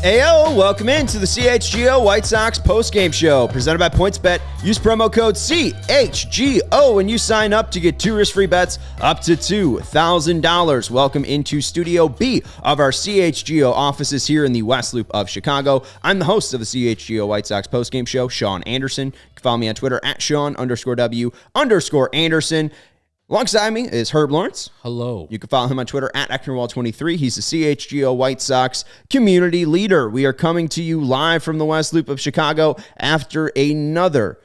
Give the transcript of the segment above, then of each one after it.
Ayo, welcome into the CHGO White Sox postgame show presented by PointsBet. Use promo code CHGO when you sign up to get 2 risk-free bets up to $2,000. Welcome into Studio B of our CHGO offices here in the West Loop of Chicago. I'm the host of the CHGO White Sox postgame show, Sean Anderson. You can follow me on Twitter at Sean_W_Anderson. Alongside me is Herb Lawrence. Hello. You can follow him on Twitter at Ecknerwall23. He's the CHGO White Sox community leader. We are coming to you live from the West Loop of Chicago after another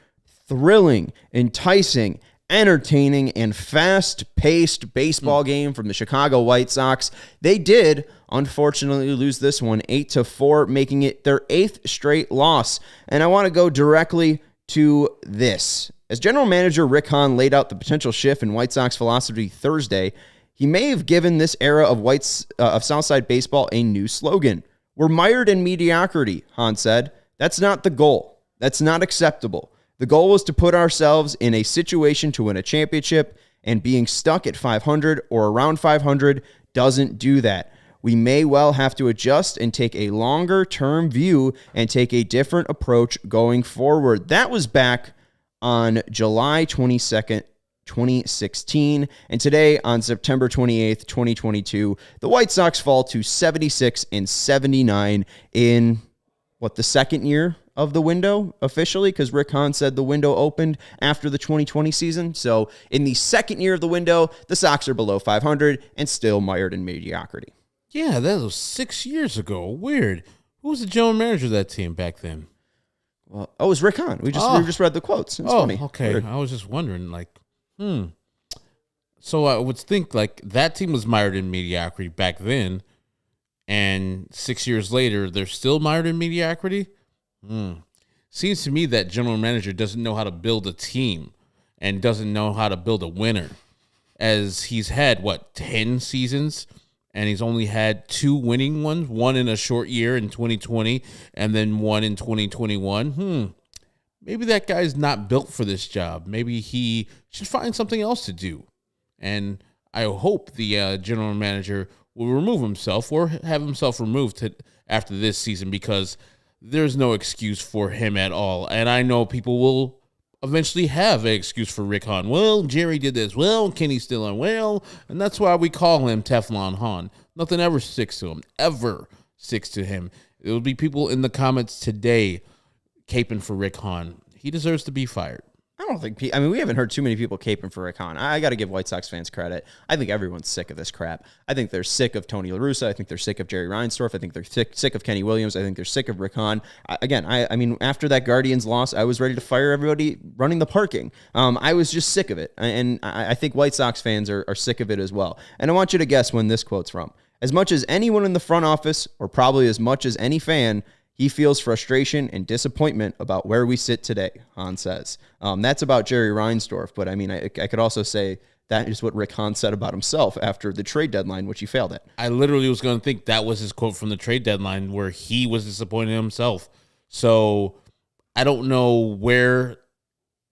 thrilling, enticing, entertaining, and fast-paced baseball game from the Chicago White Sox. They did, unfortunately, lose this one 8-4, making it their 8th straight loss. And I want to go directly to this. As general manager Rick Hahn laid out the potential shift in White Sox philosophy Thursday, he may have given this era of Southside baseball a new slogan. We're mired in mediocrity, Hahn said. That's not the goal. That's not acceptable. The goal was to put ourselves in a situation to win a championship, and being stuck at 500 or around 500 doesn't do that. We may well have to adjust and take a longer-term view and take a different approach going forward. That was back on July 22nd, 2016. And today, on September 28th, 2022, the White Sox fall to 76-79 in, the second year of the window officially, because Rick Hahn said the window opened after the 2020 season. So in the second year of the window, the Sox are below 500 and still mired in mediocrity. Yeah, that was 6 years ago. Weird. Who was the general manager of that team back then? Well, it was Rick Hahn. We just read the quotes. It's funny. Okay. Weird. I was just wondering, So I would think, that team was mired in mediocrity back then, and 6 years later, they're still mired in mediocrity? Seems to me that general manager doesn't know how to build a team and doesn't know how to build a winner, as he's had, 10 seasons? And he's only had 2 winning ones, one in a short year in 2020 and then one in 2021. Maybe that guy's not built for this job. Maybe he should find something else to do. And I hope the general manager will remove himself or have himself removed after this season, because there's no excuse for him at all. And I know people will eventually have an excuse for Rick Hahn. Well, Jerry did this. Well, Kenny's still on. Well, and that's why we call him Teflon Hahn. Nothing ever sticks to him. Ever sticks to him. There will be people in the comments today caping for Rick Hahn. He deserves to be fired. I don't think... we haven't heard too many people caping for Rick Hahn. I got to give White Sox fans credit. I think everyone's sick of this crap. I think they're sick of Tony La Russa. I think they're sick of Jerry Reinsdorf. I think they're sick of Kenny Williams. I think they're sick of Rick Hahn. After that Guardians loss, I was ready to fire everybody running the parking. I was just sick of it. And I think White Sox fans are sick of it as well. And I want you to guess when this quote's from. As much as anyone in the front office, or probably as much as any fan, he feels frustration and disappointment about where we sit today, Hahn says. That's about Jerry Reinsdorf, but I could also say that is what Rick Hahn said about himself after the trade deadline, which he failed at. I literally was going to think that was his quote from the trade deadline, where he was disappointed in himself. So I don't know where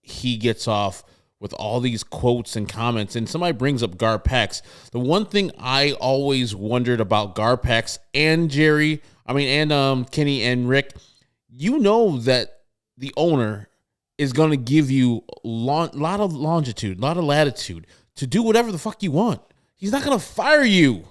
he gets off with all these quotes and comments. And somebody brings up Garpex. The one thing I always wondered about Garpex and Kenny and Rick, that the owner is going to give you a lot of longitude, a lot of latitude to do whatever the fuck you want. He's not going to fire you.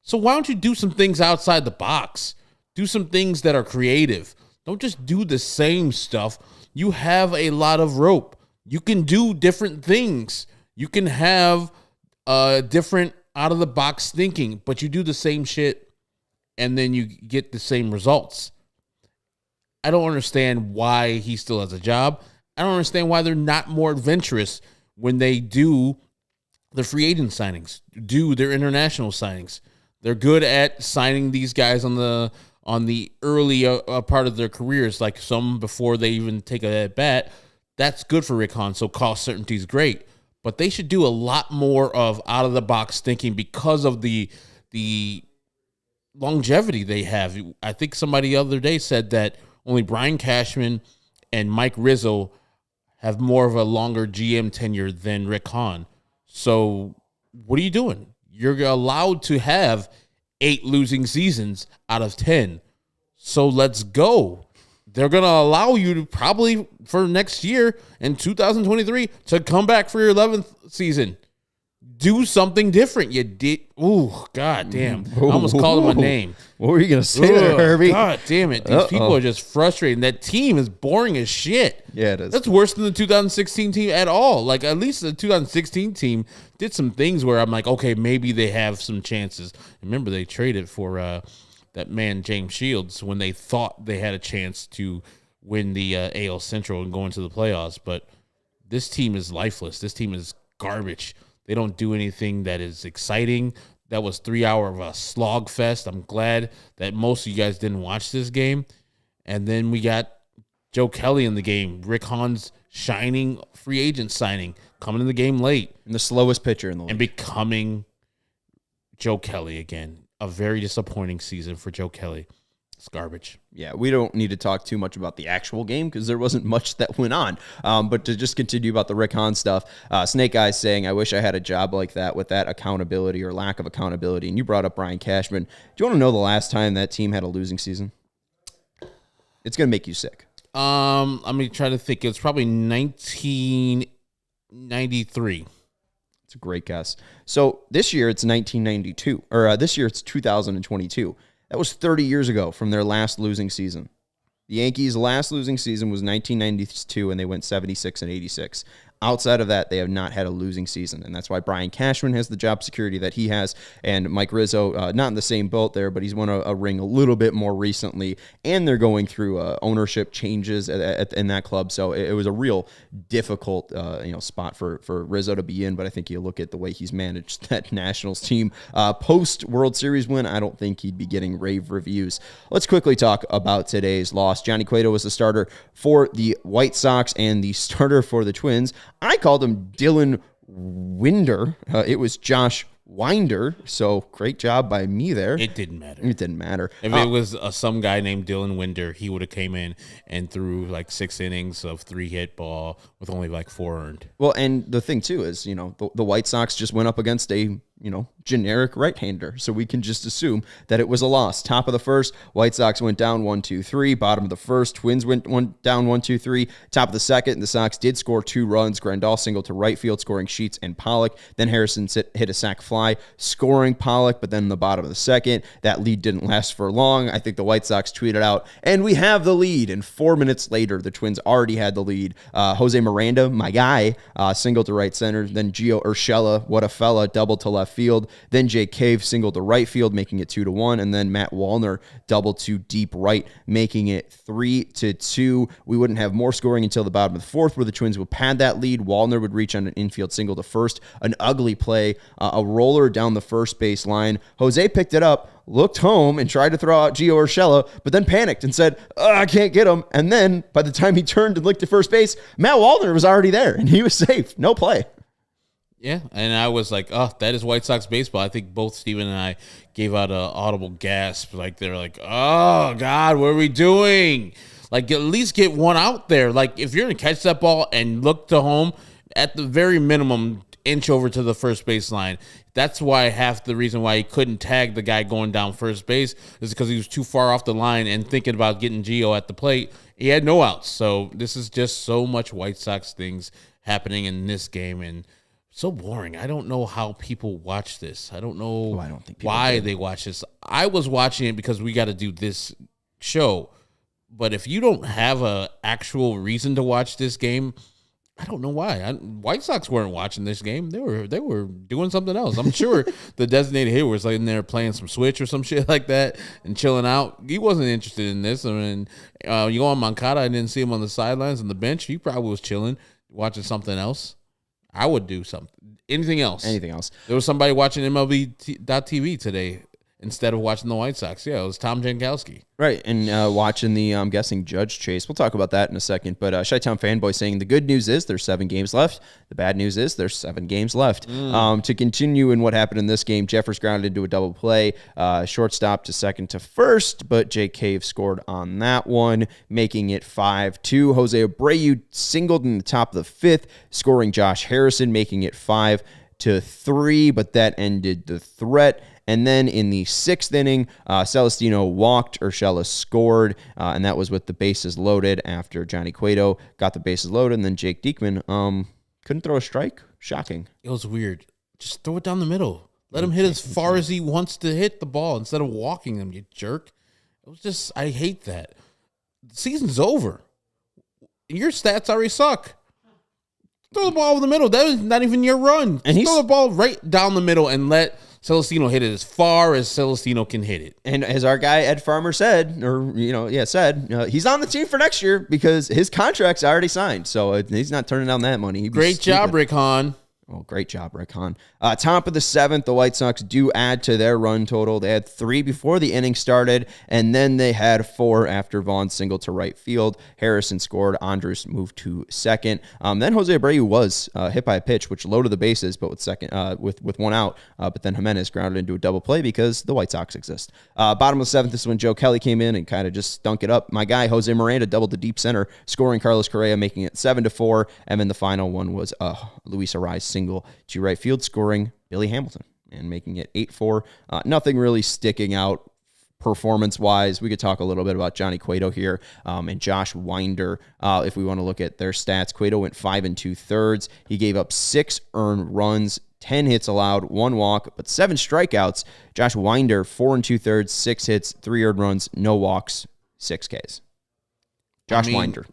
So why don't you do some things outside the box? Do some things that are creative. Don't just do the same stuff. You have a lot of rope. You can do different things. You can have different out-of-the-box thinking, but you do the same shit and then you get the same results. I don't understand why he still has a job. I don't understand why they're not more adventurous when they do the free agent signings, do their international signings. They're good at signing these guys on the early part of their careers, like some before they even take a at bat. That's good for Rick Hahn, so cost certainty is great. But they should do a lot more of out-of-the-box thinking because of the longevity they have. I think somebody the other day said that only Brian Cashman and Mike Rizzo have more of a longer GM tenure than Rick Hahn. So what are you doing? You're allowed to have 8 losing seasons out of 10. So let's go. They're going to allow you to probably for next year in 2023 to come back for your 11th season. Do something different. You did. Ooh, God damn. I almost called him a name. What were you going to say there, Herbie? God damn it. These people are just frustrating. That team is boring as shit. Yeah, it is. That's worse than the 2016 team at all. Like, at least the 2016 team did some things where I'm like, okay, maybe they have some chances. Remember, they traded for that man, James Shields, when they thought they had a chance to win the AL Central and go into the playoffs. But this team is lifeless. This team is garbage. They don't do anything that is exciting. That was 3 hours of a slog fest. I'm glad that most of you guys didn't watch this game. And then we got Joe Kelly in the game. Rick Hahn's shining free agent signing, coming in the game late. And the slowest pitcher in the league. And becoming Joe Kelly again. A very disappointing season for Joe Kelly. It's garbage. Yeah, we don't need to talk too much about the actual game because there wasn't much that went on. But to just continue about the Rick Hahn stuff, Snake Eyes saying, I wish I had a job like that with that accountability or lack of accountability. And you brought up Brian Cashman. Do you want to know the last time that team had a losing season? It's going to make you sick. Let me try to think. It's probably 1993. It's a great guess. So this year it's 1992, or this year it's 2022. That was 30 years ago from their last losing season. The Yankees' last losing season was 1992, and they went 76 and 86. Outside of that, they have not had a losing season, and that's why Brian Cashman has the job security that he has, and Mike Rizzo, not in the same boat there, but he's won a ring a little bit more recently, and they're going through ownership changes in that club, so it was a real difficult spot for Rizzo to be in, but I think you look at the way he's managed that Nationals team post-World Series win, I don't think he'd be getting rave reviews. Let's quickly talk about today's loss. Johnny Cueto was the starter for the White Sox and the starter for the Twins. I called him Dylan Winder. It was Josh Winder, so great job by me there. It didn't matter. It didn't matter. If it was some guy named Dylan Winder, he would have came in and threw like 6 innings of 3-hit ball with only like 4 earned. Well, and the thing too is, the White Sox just went up against a generic right-hander, so we can just assume that it was a loss. Top of the first, White Sox went down 1-2-3. Bottom of the first, Twins went down 1-2-3. Top of the second, the Sox did score 2 runs. Grandal singled to right field, scoring Sheets and Pollock. Then Harrison hit a sac fly, scoring Pollock. But then in the bottom of the second, that lead didn't last for long. I think the White Sox tweeted out, and we have the lead. And 4 minutes later, the Twins already had the lead. Jose Miranda, my guy, singled to right center. Then Gio Urshela, what a fella, doubled to left field. Then Jake Cave singled to right field, making it 2-1. And then Matt Wallner doubled to deep right, making it 3-2. We wouldn't have more scoring until the bottom of the fourth, where the Twins would pad that lead. Wallner would reach on an infield single to first. An ugly play, a roller down the first base line. Jose picked it up, looked home, and tried to throw out Gio Urshela, but then panicked and said, I can't get him. And then by the time he turned and looked at first base, Matt Wallner was already there, and he was safe. No play. Yeah, and I was like, oh, that is White Sox baseball. I think both Steven and I gave out an audible gasp. Like, they're like, oh, God, what are we doing? Like, at least get one out there. Like, if you're going to catch that ball and look to home, at the very minimum, inch over to the first base line. That's why half the reason why he couldn't tag the guy going down first base is because he was too far off the line and thinking about getting Gio at the plate. He had no outs. So this is just so much White Sox things happening in this game, and so boring. I don't know how people watch this. I don't know why they watch this. I was watching it because we got to do this show. But if you don't have a actual reason to watch this game, I don't know why. White Sox weren't watching this game. They were doing something else. I'm sure the designated hitter was like in there playing some Switch or some shit like that and chilling out. He wasn't interested in this. I mean, you go on Moncada, I didn't see him on the sidelines on the bench. He probably was chilling, watching something else. I would do something. Anything else. There was somebody watching MLB.TV today instead of watching the White Sox. Yeah, it was Tom Jankowski. Right, and watching the, I'm guessing, Judge Chase. We'll talk about that in a second. But Chi-Town Fanboy saying the good news is there's 7 games left. The bad news is there's 7 games left. To continue in what happened in this game, Jeffers grounded into a double play. Shortstop to second to first, but Jake Cave scored on that one, making it 5-2. Jose Abreu singled in the top of the 5th, scoring Josh Harrison, making it 5-2. 4-3, but that ended the threat. And then in the 6th inning, Celestino walked, Urshela scored, and that was with the bases loaded after Johnny Cueto got the bases loaded, and then Jake Diekman couldn't throw a strike. Shocking. It was weird. Just throw it down the middle. Let him hit as far as he wants to hit the ball instead of walking him, you jerk. It was just, I hate that. The season's over. Your stats already suck. Throw the ball over the middle. That was not even your run. And throw the ball right down the middle and let Celestino hit it as far as Celestino can hit it. And as our guy Ed Farmer said, he's on the team for next year because his contract's already signed. So he's not turning down that money. Great job, Rick Hahn. Oh, great job, Rick Hahn. Top of the 7th, the White Sox do add to their run total. They had 3 before the inning started, and then they had 4 after Vaughn singled to right field. Harrison scored. Andrus moved to second. Then Jose Abreu was hit by a pitch, which loaded the bases, but with 1 out. But then Jimenez grounded into a double play because the White Sox exist. Bottom of the 7th, this is when Joe Kelly came in and kind of just stunk it up. My guy, Jose Miranda, doubled the deep center, scoring Carlos Correa, making it 7-4. And then the final one was Luis Arraez single to right field, scoring Billy Hamilton and making it 8-4. Nothing really sticking out performance-wise. We could talk a little bit about Johnny Cueto here and Josh Winder. If we want to look at their stats, Cueto went 5 2/3. He gave up 6 earned runs, 10 hits allowed, 1 walk, but 7 strikeouts. Josh Winder, 4 2/3, 6 hits, 3 earned runs, no walks, 6 Ks. Winder.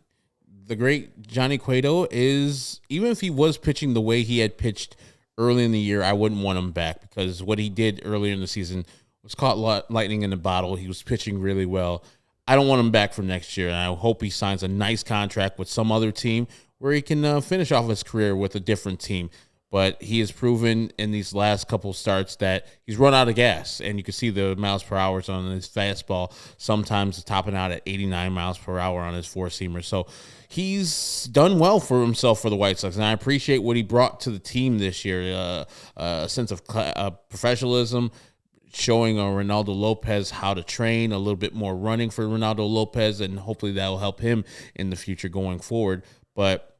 The great Johnny Cueto is, even if he was pitching the way he had pitched early in the year, I wouldn't want him back because what he did earlier in the season was caught lightning in the bottle. He was pitching really well. I don't want him back for next year, and I hope he signs a nice contract with some other team where he can finish off his career with a different team. But he has proven in these last couple starts that he's run out of gas, and you can see the miles per hour on his fastball, sometimes topping out at 89 miles per hour on his 4-seamer. So he's done well for himself for the White Sox, and I appreciate what he brought to the team this year, a sense of professionalism, showing Ronaldo Lopez how to train, a little bit more running for Ronaldo Lopez, and hopefully that will help him in the future going forward. But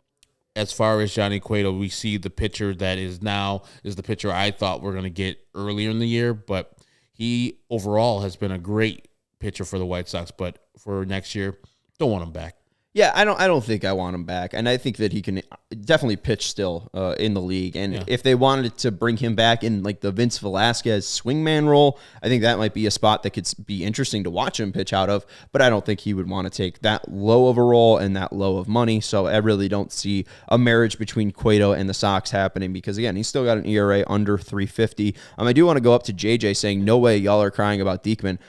as far as Johnny Cueto, we see the pitcher that is now is the pitcher I thought we're going to get earlier in the year, but he overall has been a great pitcher for the White Sox. But for next year, don't want him back. Yeah, I don't think I want him back, and I think that he can definitely pitch still in the league. And if they wanted to bring him back in like the Vince Velasquez swingman role, I think that might be a spot that could be interesting to watch him pitch out of. But I don't think he would want to take that low of a role and that low of money. So I really don't see a marriage between Cueto and the Sox happening because again, he's still got an ERA under 3.50. I do want to go up to JJ saying, "No way, y'all are crying about Diekman."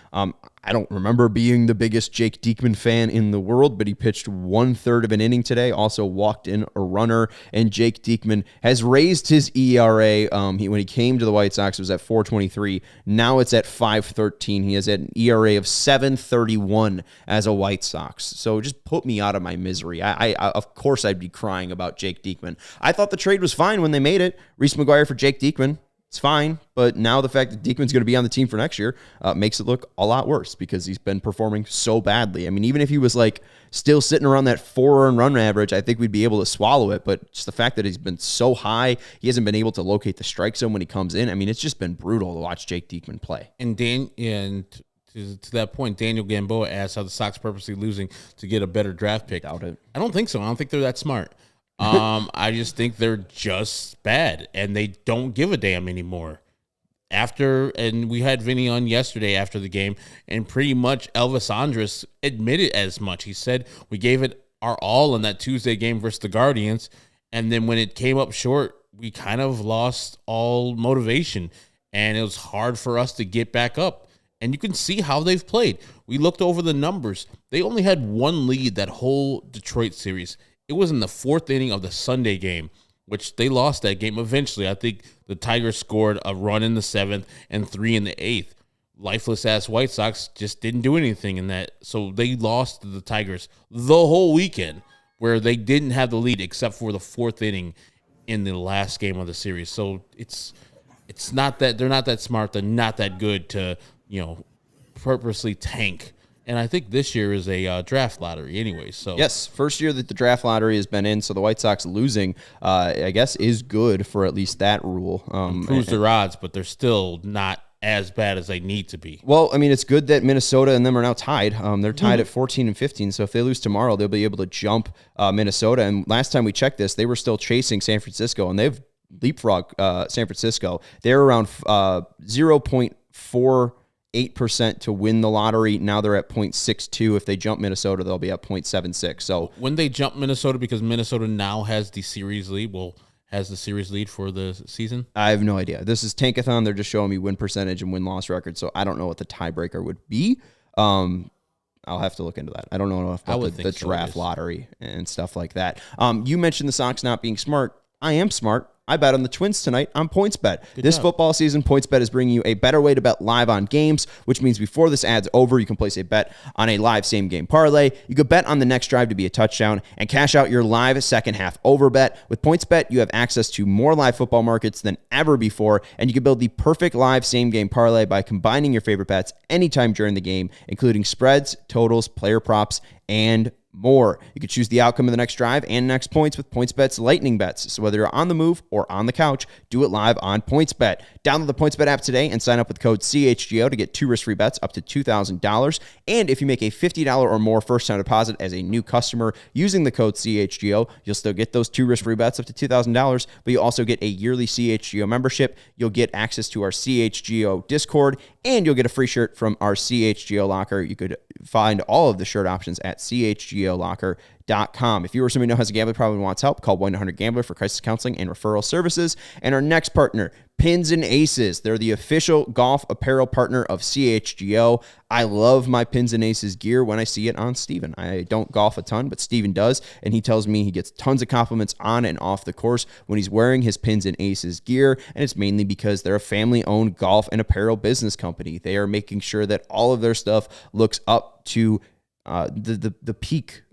I don't remember being the biggest Jake Diekman fan in the world, but he pitched 1/3 of an inning today, also walked in a runner, and Jake Diekman has raised his ERA. When he came to the White Sox, it was at 4.23. Now it's at 5.13. He has an ERA of 7.31 as a White Sox. So just put me out of my misery. I of course, I'd be crying about Jake Diekman. I thought the trade was fine when they made it. Reese McGuire for Jake Diekman. It's fine, but now the fact that Diekman's going to be on the team for next year makes it look a lot worse because he's been performing so badly. I mean, even if he was like still sitting around that 4 earned run average, I think we'd be able to swallow it. But just the fact that he's been so high, he hasn't been able to locate the strike zone when he comes in. I mean, it's just been brutal to watch Jake Diekman play. And to that point, Daniel Gamboa asked how the Sox purposely losing to get a better draft pick. Doubt it. I don't think so. I don't think they're that smart. I just think they're just bad, and they don't give a damn anymore. And we had Vinny on yesterday after the game, and pretty much Elvis Andrus admitted as much. He said, we gave it our all in that Tuesday game versus the Guardians, and then when it came up short, we kind of lost all motivation, and it was hard for us to get back up. And you can see how they've played. We looked over the numbers. They only had 1 lead that whole Detroit series. It was in the 4th inning of the Sunday game, which they lost that game eventually. I think the Tigers scored a run in the 7th and 3 in the 8th. Lifeless-ass White Sox just didn't do anything in that. So they lost to the Tigers the whole weekend where they didn't have the lead except for the 4th inning in the last game of the series. So it's not that they're not that smart. They're not that good to, purposely tank And I think this year is a draft lottery anyway. So Yes, first year that the draft lottery has been in, so the White Sox losing, I guess, is good for at least that rule. improves their odds, but they're still not as bad as they need to be. Well, I mean, it's good that Minnesota and them are now tied. They're tied at 14 and 15, so if they lose tomorrow, they'll be able to jump Minnesota. And last time we checked this, they were still chasing San Francisco, and they've leapfrogged San Francisco. They're around 0.48% to win the lottery. Now they're at 0.62. If they jump Minnesota, they'll be at 0.76. So when they jump Minnesota, because Minnesota now has the series lead, has the series lead for the season? I have no idea. This is Tankathon. They're just showing me win percentage and win-loss record, so I don't know what the tiebreaker would be. I'll have to look into that. I don't know enough about the draft lottery and stuff like that. You mentioned the Sox not being smart. I am smart. I bet on the Twins tonight on PointsBet. This football season, PointsBet is bringing you a better way to bet live on games, which means before this ad's over, you can place a bet on a live same-game parlay. You could bet on the next drive to be a touchdown and cash out your live second-half over bet. With PointsBet, you have access to more live football markets than ever before, and you can build the perfect live same-game parlay by combining your favorite bets anytime during the game, including spreads, totals, player props, and more. You can choose the outcome of the next drive and next points with PointsBet's Lightning Bets. So whether you're on the move or on the couch, do it live on PointsBet. Download the PointsBet app today and sign up with code CHGO to get 2 risk-free bets up to $2,000. And if you make a $50 or more first-time deposit as a new customer using the code CHGO, you'll still get those 2 risk-free bets up to $2,000, but you also get a yearly CHGO membership. You'll get access to our CHGO Discord, and you'll get a free shirt from our CHGO locker. You could find all of the shirt options at chgolocker.com. If you or somebody who has a gambling problem and wants help, call 1-800-GAMBLER for crisis counseling and referral services. And our next partner, Pins and Aces. They're the official golf apparel partner of CHGO. I love my Pins and Aces gear when I see it on Steven. I don't golf a ton, but Steven does, and he tells me he gets tons of compliments on and off the course when he's wearing his Pins and Aces gear, and it's mainly because they're a family-owned golf and apparel business company. They are making sure that all of their stuff looks up to the peak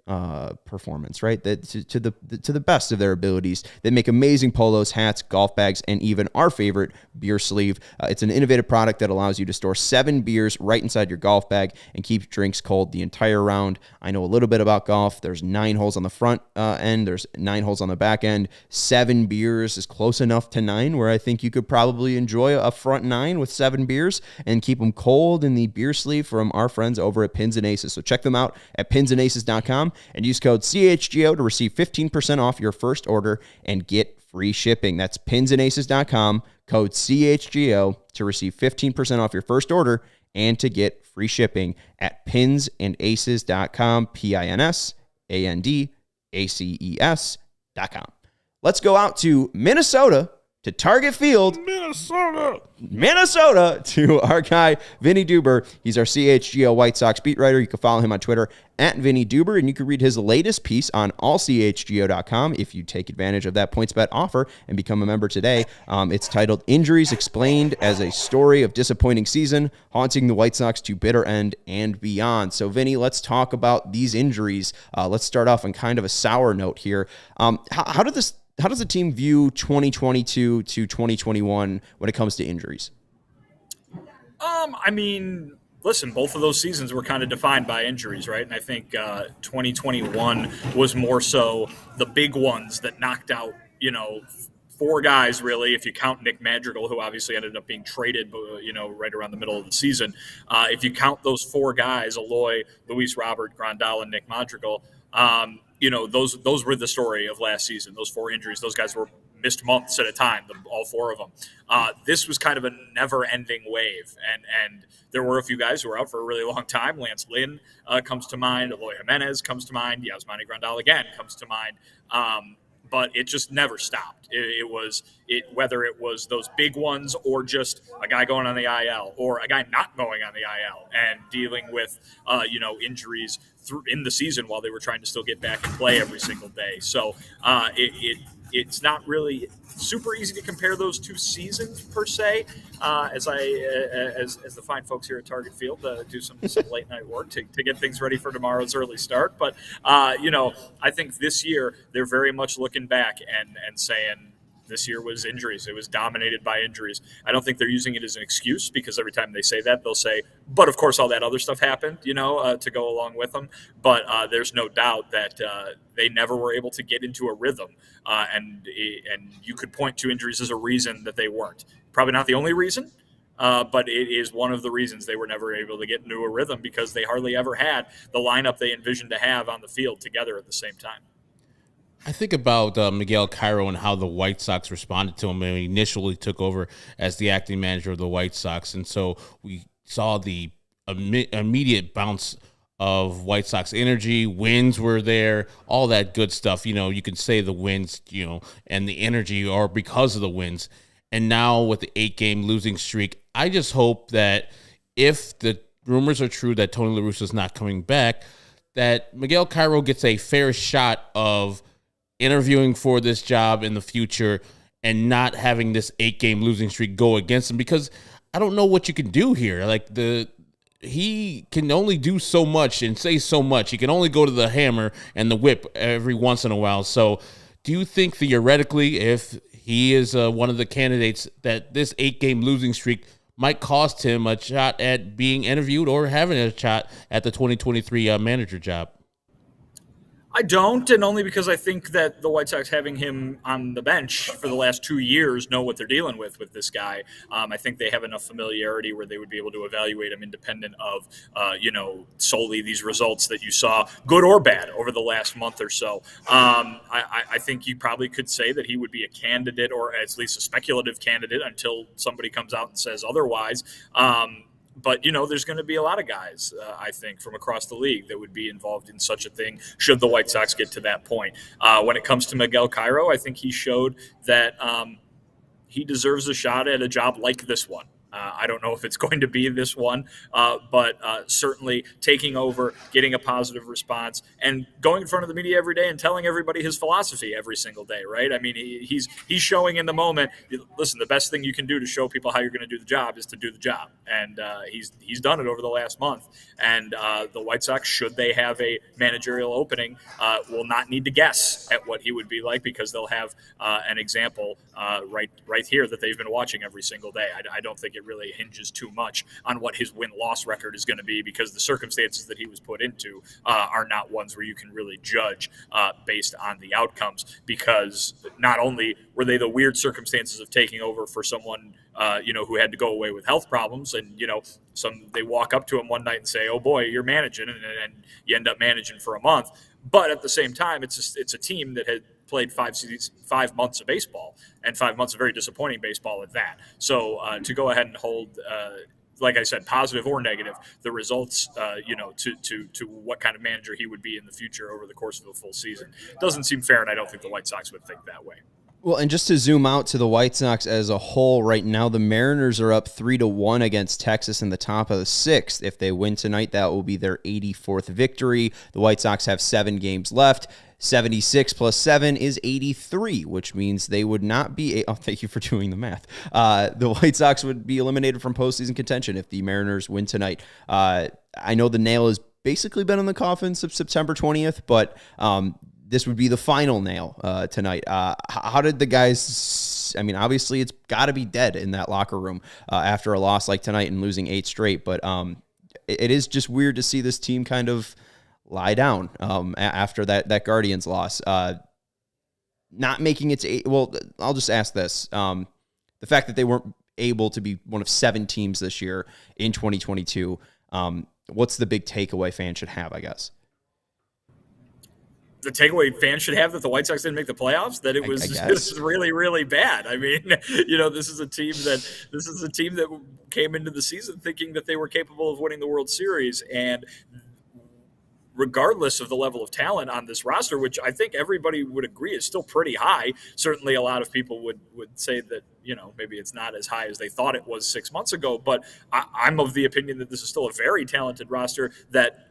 performance, right? That to the best of their abilities. They make amazing polos, hats, golf bags, and even our favorite beer sleeve. It's an innovative product that allows you to store 7 beers right inside your golf bag and keep drinks cold the entire round. I know a little bit about golf. There's 9 holes on the front end. There's 9 holes on the back end. 7 beers is close enough to 9, where I think you could probably enjoy a front 9 with 7 beers and keep them cold in the beer sleeve from our friends over at Pins and Aces. So check them out at pinsandaces.com and use code CHGO to receive 15% off your first order and get free shipping. That's pinsandaces.com, code CHGO to receive 15% off your first order and to get free shipping at pinsandaces.com, pinsandaces.com. Let's go out to Minnesota, to Target Field, Minnesota, to our guy, Vinnie Duber. He's our CHGO White Sox beat writer. You can follow him on Twitter at Vinnie Duber, and you can read his latest piece on allchgo.com if you take advantage of that PointsBet offer and become a member today. It's titled Injuries Explained as a Story of Disappointing Season, Haunting the White Sox to Bitter End and Beyond. So, Vinnie, let's talk about these injuries. Let's start off on kind of a sour note here. How does the team view 2022 to 2021 when it comes to injuries? I mean, listen, both of those seasons were kind of defined by injuries, right? And I think 2021 was more so the big ones that knocked out, 4 guys, really, if you count Nick Madrigal, who obviously ended up being traded, right around the middle of the season. If you count those 4 guys, Eloy, Luis Robert, Grandal, and Nick Madrigal, those were the story of last season. Those 4 injuries, those guys were missed months at a time, all 4 of them. This was kind of a never-ending wave, and there were a few guys who were out for a really long time. Lance Lynn comes to mind. Eloy Jimenez comes to mind. Yasmani Grandal again comes to mind. But it just never stopped. Whether it was those big ones or just a guy going on the IL or a guy not going on the IL and dealing with injuries in the season while they were trying to still get back and play every single day. So it's not really super easy to compare those 2 seasons per se. As the fine folks here at Target Field do some late night work to get things ready for tomorrow's early start. But I think this year they're very much looking back and saying this year was injuries. It was dominated by injuries. I don't think they're using it as an excuse, because every time they say that, they'll say, but of course all that other stuff happened, to go along with them. But there's no doubt that they never were able to get into a rhythm. And you could point to injuries as a reason that they weren't. Probably not the only reason, but it is one of the reasons they were never able to get into a rhythm, because they hardly ever had the lineup they envisioned to have on the field together at the same time. I think about Miguel Cairo and how the White Sox responded to him when he initially took over as the acting manager of the White Sox. And so we saw the immediate bounce of White Sox energy. Wins were there, all that good stuff. You can say the wins, and the energy are because of the wins. And now with the 8-game losing streak, I just hope that if the rumors are true that Tony La Russa is not coming back, that Miguel Cairo gets a fair shot of interviewing for this job in the future and not having this 8-game losing streak go against him, because I don't know what you can do here. Like he can only do so much and say so much. He can only go to the hammer and the whip every once in a while. So do you think theoretically, if he is one of the candidates, that this 8-game losing streak might cost him a shot at being interviewed or having a shot at the 2023 manager job? I don't, and only because I think that the White Sox, having him on the bench for the last 2 years, know what they're dealing with this guy. I think they have enough familiarity where they would be able to evaluate him independent of, solely these results that you saw, good or bad, over the last month or so. I think you probably could say that he would be a candidate, or at least a speculative candidate, until somebody comes out and says otherwise. But, there's going to be a lot of guys, I think, from across the league that would be involved in such a thing should the White Sox get to that point. When it comes to Miguel Cairo, I think he showed that he deserves a shot at a job like this one. I don't know if it's going to be this one, but certainly taking over, getting a positive response, and going in front of the media every day and telling everybody his philosophy every single day, right? I mean, he's showing in the moment, listen, the best thing you can do to show people how you're going to do the job is to do the job. And he's done it over the last month. And the White Sox, should they have a managerial opening, will not need to guess at what he would be like, because they'll have an example right here that they've been watching every single day. I don't think it really hinges too much on what his win-loss record is going to be, because the circumstances that he was put into are not ones where you can really judge based on the outcomes, because not only were they the weird circumstances of taking over for someone who had to go away with health problems, and they walk up to him one night and say, "Oh boy, you're managing," and you end up managing for a month. But at the same time, it's a team that had played 5 months of baseball, and 5 months of very disappointing baseball at that. So to go ahead and hold, like I said, positive or negative, the results, to what kind of manager he would be in the future over the course of the full season, doesn't seem fair, and I don't think the White Sox would think that way. Well, and just to zoom out to the White Sox as a whole right now, the Mariners are up 3-1 against Texas in the top of the 6th. If they win tonight, that will be their 84th victory. The White Sox have 7 games left. 76 plus 7 is 83, which means they would not be... thank you for doing the math. The White Sox would be eliminated from postseason contention if the Mariners win tonight. I know the nail has basically been in the coffin since September 20th, but this would be the final nail tonight. How did the guys... I mean, obviously, it's got to be dead in that locker room after a loss like tonight and losing 8 straight, but it is just weird to see this team kind of lie down after that Guardians loss. Not making it to 8. Well, I'll just ask this. The fact that they weren't able to be one of 7 teams this year in 2022, what's the big takeaway fans should have, I guess? The takeaway fans should have that the White Sox didn't make the playoffs, that it was just really, really bad. I mean, this is a team that came into the season thinking that they were capable of winning the World Series, and regardless of the level of talent on this roster, which I think everybody would agree is still pretty high. Certainly a lot of people would say that, maybe it's not as high as they thought it was 6 months ago, but I'm of the opinion that this is still a very talented roster that,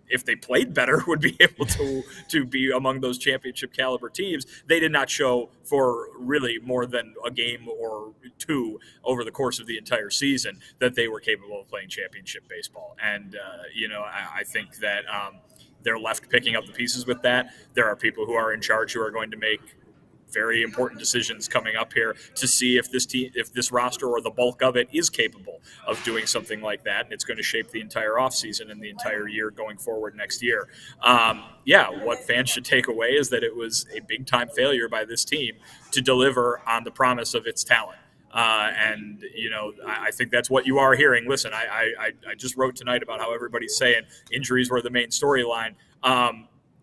if they played better, would be able to be among those championship caliber teams. They did not show for really more than a game or 2 over the course of the entire season that they were capable of playing championship baseball. And, I think that they're left picking up the pieces with that. There are people who are in charge who are going to make very important decisions coming up here to see if this roster or the bulk of it is capable of doing something like that. And it's going to shape the entire offseason and the entire year going forward next year. What fans should take away is that it was a big time failure by this team to deliver on the promise of its talent. I think that's what you are hearing. Listen, I just wrote tonight about how everybody's saying injuries were the main storyline.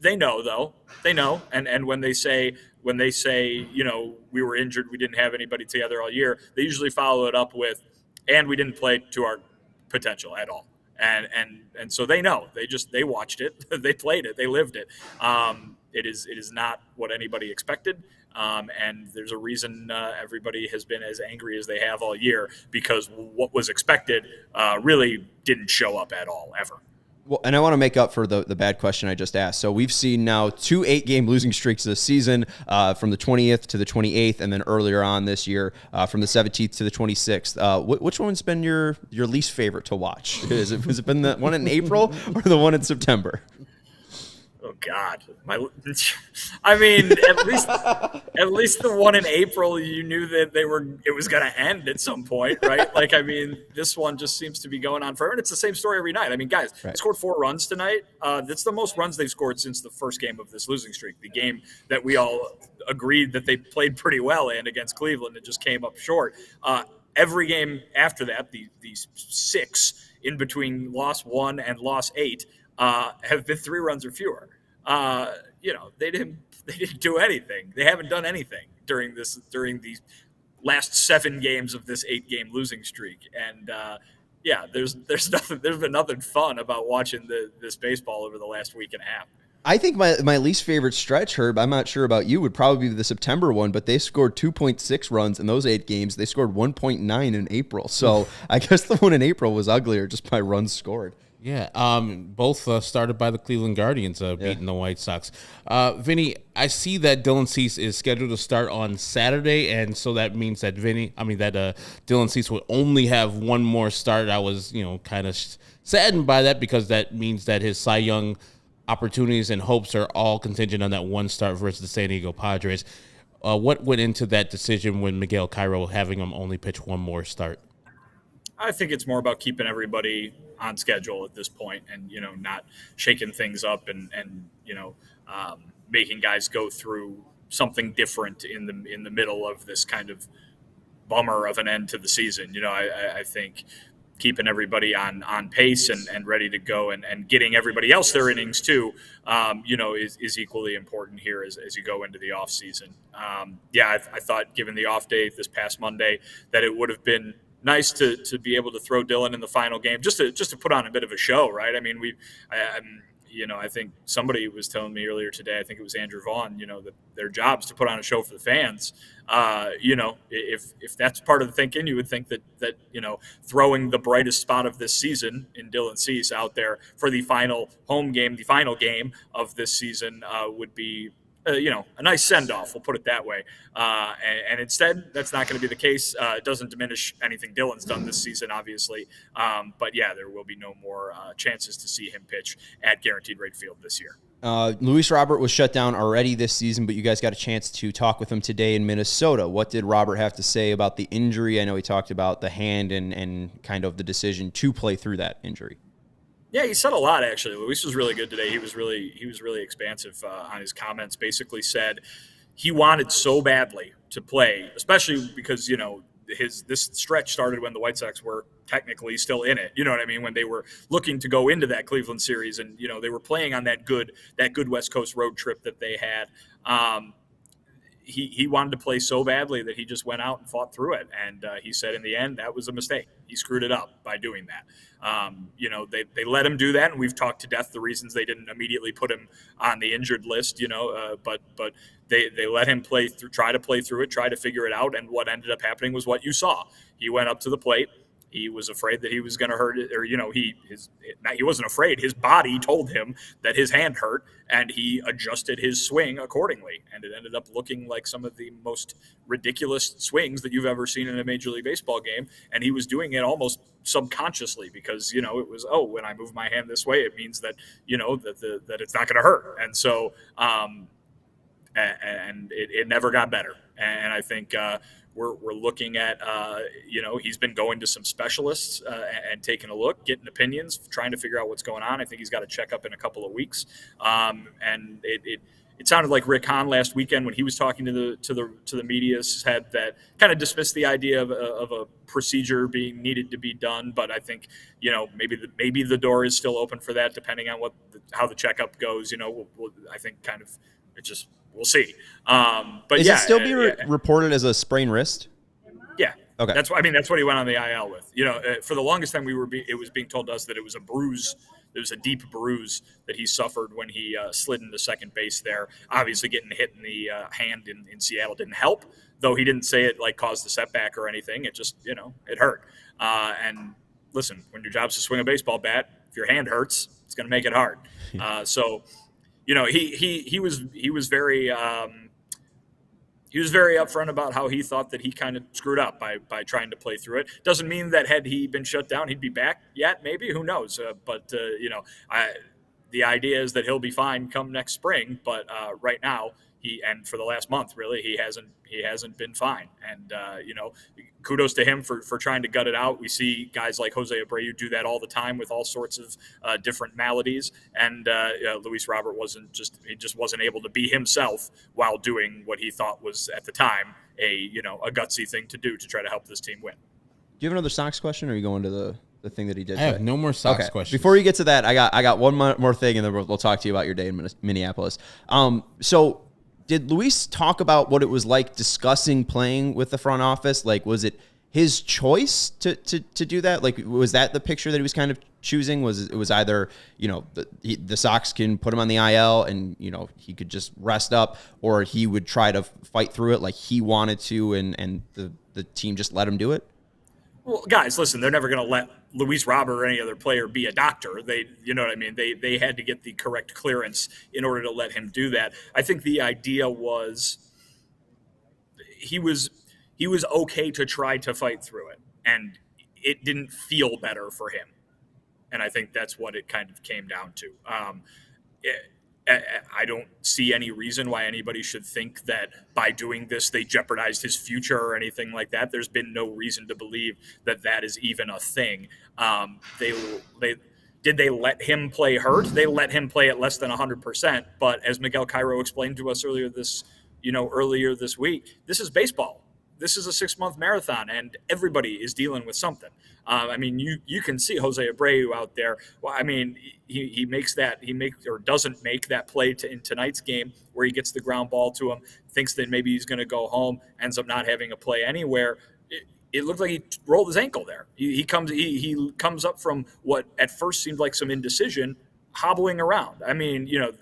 They know, though. They know. And when they say, we were injured, we didn't have anybody together all year, they usually follow it up with, and we didn't play to our potential at all. And so they know. They watched it, they played it, they lived it. It is not what anybody expected. And there's a reason everybody has been as angry as they have all year, because what was expected really didn't show up at all, ever. Well, and I want to make up for the bad question I just asked. So we've seen now 2 8-game losing streaks this season, from the 20th to the 28th, and then earlier on this year from the 17th to the 26th. Which one's been your least favorite to watch? Has it been the one in April or the one in September? Oh God, at least the one in April, you knew that it was going to end at some point, right? This one just seems to be going on forever, and it's the same story every night. Guys, They scored 4 runs tonight. That's the most runs they've scored since the first game of this losing streak, the game that we all agreed that they played pretty well in against Cleveland. It just came up short. Every game after that, these 6 in between loss 1 and loss 8 have been 3 runs or fewer. They didn't do anything. They haven't done anything during these last 7 games of this 8-game losing streak. And there's been nothing fun about watching this baseball over the last week and a half. I think my least favorite stretch, Herb, I'm not sure about you, would probably be the September one, but they scored 2.6 runs in those 8 games. They scored 1.9 in April. So I guess the one in April was uglier just by runs scored. Yeah, both started by the Cleveland Guardians beating the White Sox. Vinny, I see that Dylan Cease is scheduled to start on Saturday, and so that means that Dylan Cease would only have one more start. I was, kind of saddened by that, because that means that his Cy Young opportunities and hopes are all contingent on that one start versus the San Diego Padres. What went into that decision when Miguel Cairo having him only pitch one more start? I think it's more about keeping everybody on schedule at this point, and not shaking things up and making guys go through something different in the middle of this kind of bummer of an end to the season. I think keeping everybody on pace and ready to go, and getting everybody else their innings too, is equally important here as you go into the off season. I thought, given the off day this past Monday, that it would have been nice to be able to throw Dylan in the final game, just to put on a bit of a show, right? I think somebody was telling me earlier today, I think it was Andrew Vaughn, that their job is to put on a show for the fans. If that's part of the thinking, you would think that throwing the brightest spot of this season in Dylan Cease out there for the final home game, the final game of this season, would be a nice send-off, we'll put it that way. And instead, that's not going to be the case. It doesn't diminish anything Dylan's done this season, obviously. But there will be no more chances to see him pitch at Guaranteed Rate Field this year. Luis Robert was shut down already this season, but you guys got a chance to talk with him today in Minnesota. What did Robert have to say about the injury? I know he talked about the hand and kind of the decision to play through that injury. Yeah, he said a lot, actually. Luis was really good today. He was really expansive on his comments. Basically said he wanted so badly to play, especially because, this stretch started when the White Sox were technically still in it. You know what I mean? When they were looking to go into that Cleveland series, and, they were playing on that good West Coast road trip that they had. He wanted to play so badly that he just went out and fought through it. And he said in the end, that was a mistake. He screwed it up by doing that. They let him do that, and we've talked to death the reasons they didn't immediately put him on the injured list, but they let him try to play through it, try to figure it out. And what ended up happening was what you saw. He went up to the plate. He was afraid that he was going to hurt it, or he wasn't afraid. His body told him that his hand hurt, and he adjusted his swing accordingly. And it ended up looking like some of the most ridiculous swings that you've ever seen in a Major League Baseball game. And he was doing it almost subconsciously, because it was, when I move my hand this way, it means that that it's not going to hurt. And so and it never got better. And I think we're looking at, he's been going to some specialists and taking a look, getting opinions, trying to figure out what's going on. I think he's got a checkup in a couple of weeks. And it sounded like Rick Hahn last weekend when he was talking to the media said that kind of dismissed the idea of a procedure being needed to be done. But I think, maybe the door is still open for that, depending on how the checkup goes. I think kind of we'll see. But is it still be reported as a sprained wrist? Yeah. Okay. That's what he went on the IL with. For the longest time it was being told to us that it was a bruise. It was a deep bruise that he suffered when he slid into second base there. Obviously, getting hit in the hand in Seattle didn't help, though he didn't say it caused a setback or anything. It just, it hurt. And listen, when your job's to swing a baseball bat, if your hand hurts, it's going to make it hard. So, he was very upfront about how he thought that he kind of screwed up by trying to play through it. Doesn't mean that had he been shut down, he'd be back yet. Maybe, who knows? But the idea is that he'll be fine come next spring. But right now, and for the last month, really, he hasn't been fine. And kudos to him for trying to gut it out. We see guys like Jose Abreu do that all the time with all sorts of different maladies. And Luis Robert just wasn't able to be himself while doing what he thought was at the time a gutsy thing to do to try to help this team win. Do you have another Sox question, or are you going to the thing that he did? I have no more Sox questions. Before you get to that, I got one more thing, and then we'll talk to you about your day in Minneapolis. So did Luis talk about what it was like discussing playing with the front office? Like, was it his choice to do that? Like, was that the picture that he was kind of choosing? It was either, the Sox can put him on the IL and, he could just rest up, or he would try to fight through it like he wanted to, and the team just let him do it? Well, guys, listen, they're never going to let Luis Robert or any other player be a doctor. You know what I mean? They had to get the correct clearance in order to let him do that. I think the idea was he was okay to try to fight through it, and it didn't feel better for him. And I think that's what it kind of came down to. I don't see any reason why anybody should think that by doing this they jeopardized his future or anything like that. There's been no reason to believe that is even a thing. Did they let him play hurt? They let him play at less than 100%. But as Miguel Cairo explained to us earlier this week, this is baseball. This is a 6-month marathon, and everybody is dealing with something. You can see Jose Abreu out there. Well, he doesn't make that play in tonight's game where he gets the ground ball to him, thinks that maybe he's going to go home, ends up not having a play anywhere. It looked like he rolled his ankle there. He comes up from what at first seemed like some indecision, hobbling around.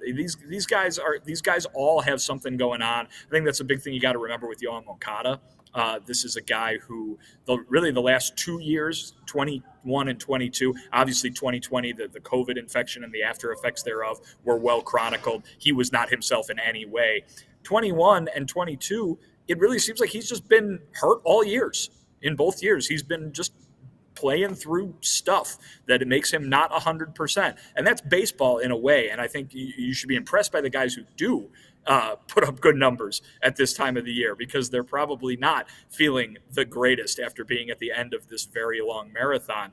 These guys all have something going on. I think that's a big thing you got to remember with Yohan Moncada. This is a guy who, the last 2 years, 21 and 22, obviously 2020, the COVID infection and the after effects thereof were well chronicled. He was not himself in any way. 21 and 22, it really seems like he's just been hurt all years. In both years, he's been just playing through stuff that it makes him not 100%. And that's baseball in a way. And I think you should be impressed by the guys who do put up good numbers at this time of the year, because they're probably not feeling the greatest after being at the end of this very long marathon.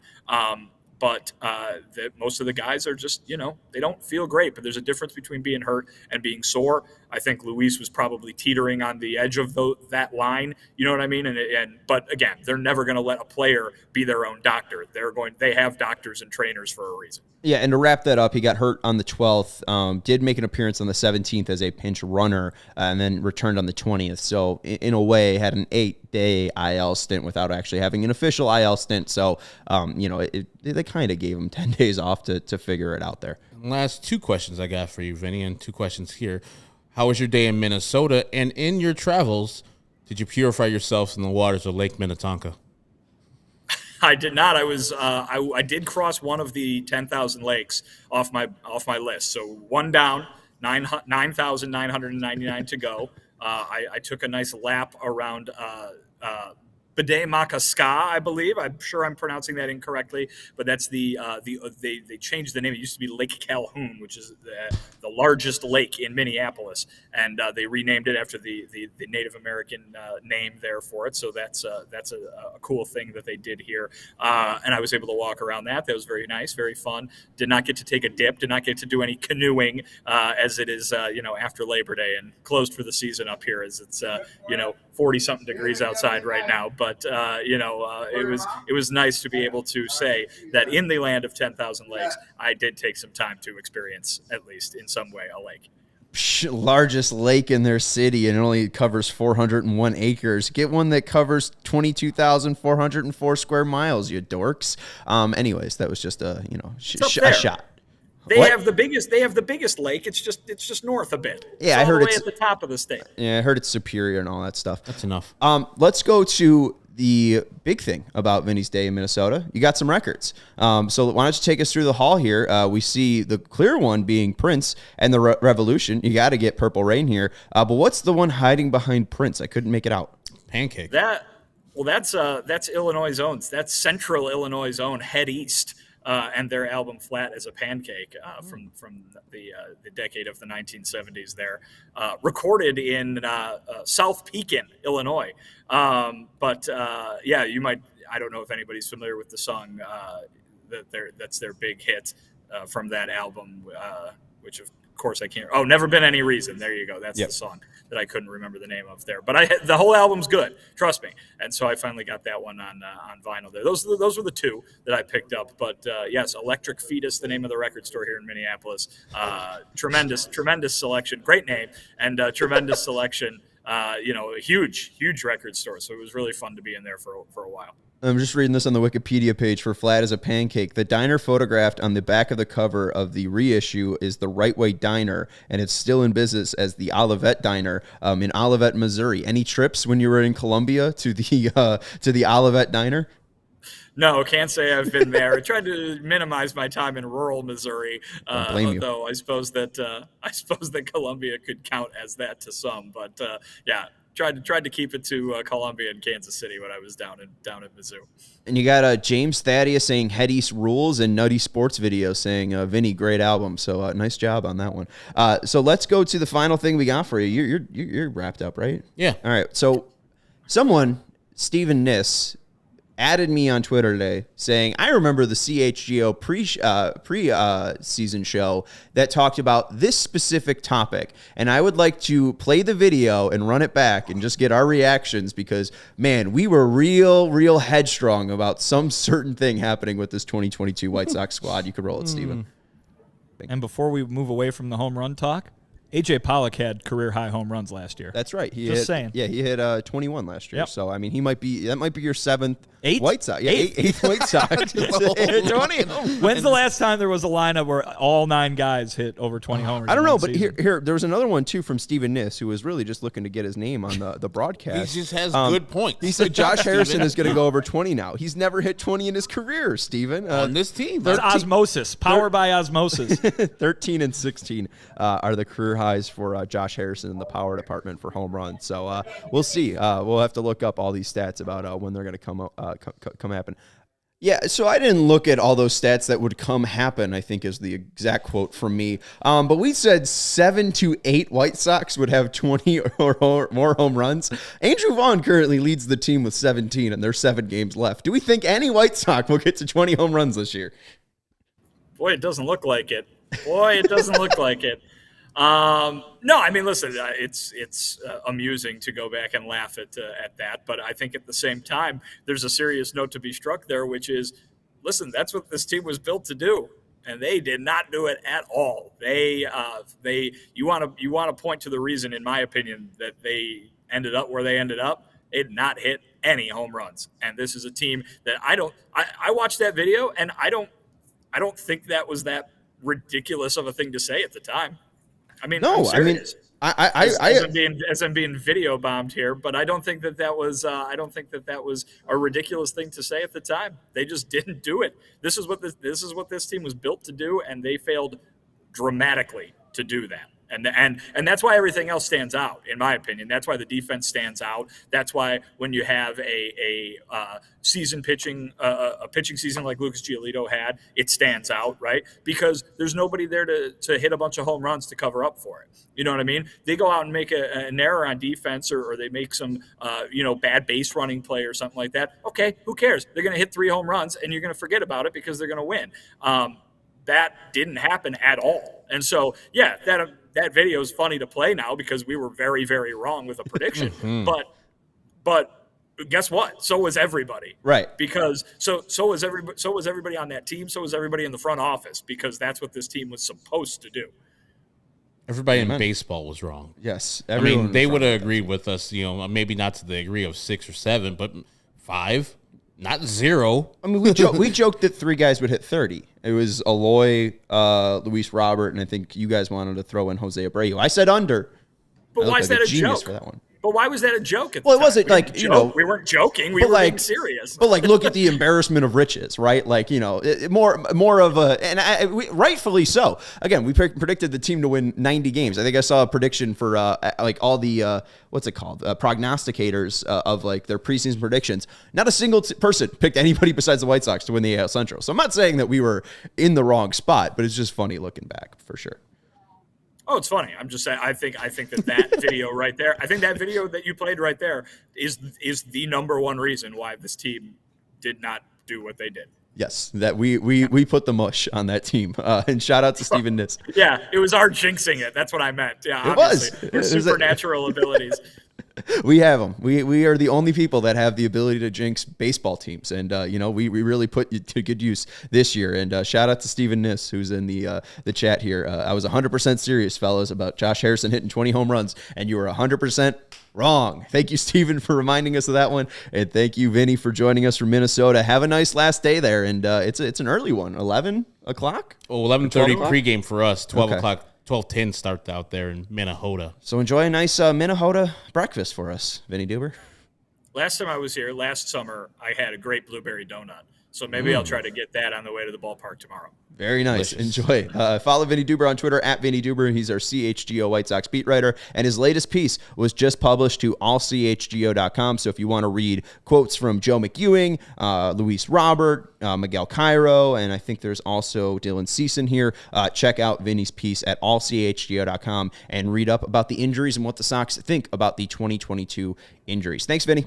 But most of the guys are just, they don't feel great. But there's a difference between being hurt and being sore. I think Luis was probably teetering on the edge of that line. You know what I mean? But again, they're never going to let a player be their own doctor. They have doctors and trainers for a reason. Yeah, and to wrap that up, he got hurt on the 12th, did make an appearance on the 17th as a pinch runner, and then returned on the 20th. So in a way, had an 8-day IL stint without actually having an official IL stint. So, they kind of gave him 10 days off to figure it out there. Last two questions I got for you, Vinny, and two questions here. How was your day in Minnesota? And in your travels, did you purify yourself in the waters of Lake Minnetonka? I did not. I was. I did cross one of the 10,000 lakes off my list. So one down, 9,999 to go. I took a nice lap around Bidemakaska, I believe. I'm sure I'm pronouncing that incorrectly, but that's they changed the name. It used to be Lake Calhoun, which is the largest lake in Minneapolis, and they renamed it after the Native American name there for it. So that's a cool thing that they did here, and I was able to walk around that. That was very nice, very fun. Did not get to take a dip. Did not get to do any canoeing, as it is after Labor Day and closed for the season up here, as it's 40-something degrees outside right now. But it was nice to be able to say that in the land of 10,000 lakes, I did take some time to experience, at least in some way, a lake. Largest lake in their city, and it only covers 401 acres. Get one that covers 22,404 square miles, you dorks. Anyways, that was just a shot. They have the biggest lake. It's just north a bit. Yeah, I heard it's at the top of the state. Yeah, I heard it's Superior and all that stuff. That's enough. Let's go to the big thing about Vinnie's Day in Minnesota. You got some records. So why don't you take us through the hall here? We see the clear one being Prince and the Revolution. You got to get Purple Rain here. But what's the one hiding behind Prince? I couldn't make it out. Pancake. That's Illinois' own. That's Central Illinois' own Head East. And their album Flat as a Pancake from the decade of the 1970s there, recorded in South Pekin, Illinois. You might, I don't know if anybody's familiar with the song that's their big hit from that album, which of course I can't. Oh, Never Been Any Reason. There you go. That's the song that I couldn't remember the name of there. But the whole album's good, trust me. And so I finally got that one on vinyl there. Those were the two that I picked up. But yes, Electric Fetus, the name of the record store here in Minneapolis. Tremendous selection, great name, and tremendous selection. A huge record store. So it was really fun to be in there for a while. I'm just reading this on the Wikipedia page for Flat as a Pancake. The diner photographed on the back of the cover of the reissue is the Right Way Diner, and it's still in business as the Olivet Diner in Olivet, Missouri. Any trips when you were in Columbia to the Olivet Diner? No, can't say I've been there. I tried to minimize my time in rural Missouri, though I suppose that Columbia could count as that to some. But tried to keep it to Columbia and Kansas City when I was down in Mizzou. And you got James Thaddeus saying Head East rules and Nutty Sports Video saying Vinnie, great album. So nice job on that one. So let's go to the final thing we got for you. You're wrapped up, right? Yeah. All right. So someone, Stephen Niss, added me on Twitter today saying, I remember the CHGO pre-season show that talked about this specific topic, and I would like to play the video and run it back and just get our reactions because, man, we were real headstrong about some certain thing happening with this 2022 White Sox squad. You could roll it, Steven. And before we move away from the home run talk, A.J. Pollock had career-high home runs last year. That's right. He saying. Yeah, he hit 21 last year. Yep. So, I mean, that might be your seventh Eighth? White Sox. Yeah, eighth White Sox. 20. When's the last time there was a lineup where all 9 guys hit over 20 homers? I don't in know, one but season? here there was another one, too, from Stephen Niss, who was really just looking to get his name on the broadcast. He just has good points. He said Josh Harrison is going to go over 20 now. He's never hit 20 in his career, Stephen. On this team. It's osmosis. Power by osmosis. 13 and 16 are the career highs for Josh Harrison in the power department for home runs. So we'll see. We'll have to look up all these stats about when they're going to come happen. Yeah, so I didn't look at all those stats that would come happen, I think is the exact quote from me. But we said 7 to 8 White Sox would have 20 or more home runs. Andrew Vaughn currently leads the team with 17, and there's 7 games left. Do we think any White Sox will get to 20 home runs this year? Boy, it doesn't look like it. No, I mean, listen, it's amusing to go back and laugh at that, but I think at the same time, there's a serious note to be struck there, which is, listen, that's what this team was built to do, and they did not do it at all. You want to point to the reason, in my opinion, that they ended up where they ended up. They did not hit any home runs, and this is a team that I watched that video, and I don't think that was that ridiculous of a thing to say at the time. I mean, no, I mean, as I'm being video bombed here, but I don't think that was a ridiculous thing to say at the time. They just didn't do it. This is what this team was built to do, and they failed dramatically to do that. And that's why everything else stands out, in my opinion. That's why the defense stands out. That's why when you have a season pitching, a pitching season like Lucas Giolito had, it stands out, right? Because there's nobody there to hit a bunch of home runs to cover up for it. You know what I mean? They go out and make an error on defense, or they make some bad base running play or something like that. Okay, who cares? They're going to hit 3 home runs, and you're going to forget about it because they're going to win. That didn't happen at all. And so, yeah, that video is funny to play now because we were very, very wrong with a prediction. But guess what? So was everybody. Right. Because so was everybody on that team. So was everybody in the front office, because that's what this team was supposed to do. Everybody in baseball was wrong. Yes. I mean, they would have agreed with us, maybe not to the degree of 6 or 7, but 5, not 0. I mean, we joked that 3 guys would hit 30. It was Eloy, Luis Robert, and I think you guys wanted to throw in Jose Abreu. I said under. But why is that a joke? For that one. But why was that a joke? It wasn't we weren't joking. We were being serious. But look at the embarrassment of riches, right? More of a, and rightfully so. Again, we predicted the team to win 90 games. I think I saw a prediction for all the what's it called, prognosticators of their preseason predictions. Not a single person picked anybody besides the White Sox to win the AL Central. So I'm not saying that we were in the wrong spot, but it's just funny looking back for sure. Oh, it's funny. I'm just saying. I think that video right there. I think that video that you played right there is the number one reason why this team did not do what they did. Yes, that we put the mush on that team. And shout out to Steven Niss. Yeah, it was our jinxing it. That's what I meant. Yeah, obviously. His supernatural abilities. We have them. We are the only people that have the ability to jinx baseball teams, and we really put you to good use this year. And shout out to Steven Niss, who's in the chat here. I was 100% serious, fellas, about Josh Harrison hitting 20 home runs, and you were 100% wrong. Thank you, Steven, for reminding us of that one, and thank you, Vinny, for joining us from Minnesota. Have a nice last day there, and it's an early one, 11 o'clock. Oh, 11:30 pregame for us, 12 o'clock. 12:10 start out there in Minnesota. So enjoy a nice Minnesota breakfast for us, Vinnie Duber. Last time I was here, last summer, I had a great blueberry donut. So maybe I'll try to get that on the way to the ballpark tomorrow. Very nice. Delicious. Enjoy. Follow Vinnie Duber on Twitter at Vinnie Duber. He's our CHGO White Sox beat writer, and his latest piece was just published to allchgo.com. So if you want to read quotes from Joe McEwing, Luis Robert, Miguel Cairo, and I think there's also Dylan Ceason here, check out Vinnie's piece at allchgo.com and read up about the injuries and what the Sox think about the 2022 injuries. Thanks, Vinnie.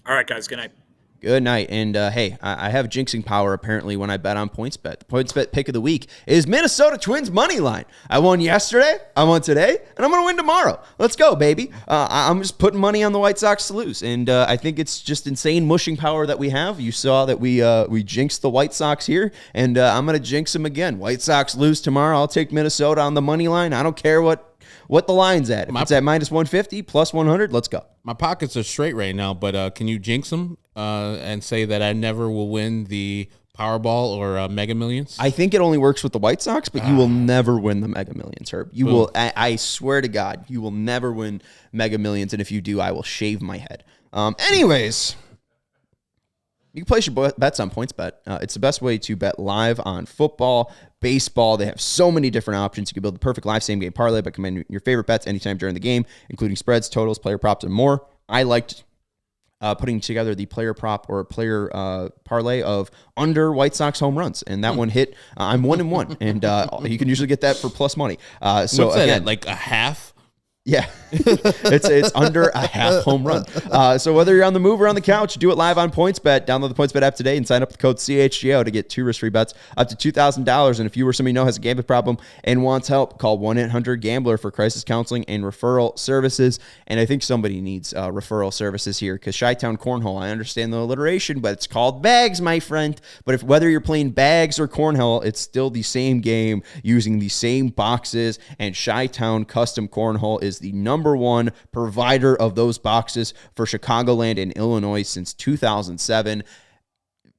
All right, guys. Good night. Good night. And hey, I have jinxing power apparently when I bet on PointsBet. The PointsBet pick of the week is Minnesota Twins money line. I won yesterday, I won today, and I'm going to win tomorrow. Let's go, baby. I'm just putting money on the White Sox to lose. And I think it's just insane mushing power that we have. You saw that we jinxed the White Sox here, and I'm going to jinx them again. White Sox lose tomorrow. I'll take Minnesota on the money line. I don't care what the line's at. If it's at minus 150, plus 100, let's go. My pockets are straight right now, but can you jinx them and say that I never will win the Powerball or Mega Millions? I think it only works with the White Sox, but you will never win the Mega Millions, Herb. You will. I swear to God, you will never win Mega Millions, and if you do, I will shave my head. Anyways, you can place your bets on PointsBet. It's the best way to bet live on football, baseball. They have so many different options. You can build the perfect live same-game parlay by combining your favorite bets anytime during the game, including spreads, totals, player props, and more. I liked putting together the player prop or player parlay of under White Sox home runs, and that one hit. I'm 1-1, and you can usually get that for plus money. So what's that again, at, like a half? Yeah, it's under a half home run. So whether you're on the move or on the couch, do it live on PointsBet. Download the PointsBet app today and sign up with the code CHGO to get 2 risk-free bets up to $2,000. And if you or somebody you know has a gambling problem and wants help, call 1-800-GAMBLER for crisis counseling and referral services. And I think somebody needs referral services here because Chi-Town Cornhole, I understand the alliteration, but it's called bags, my friend. But whether you're playing bags or cornhole, it's still the same game using the same boxes. And Chi-Town Custom Cornhole is the #1 provider of those boxes for Chicagoland and Illinois since 2007.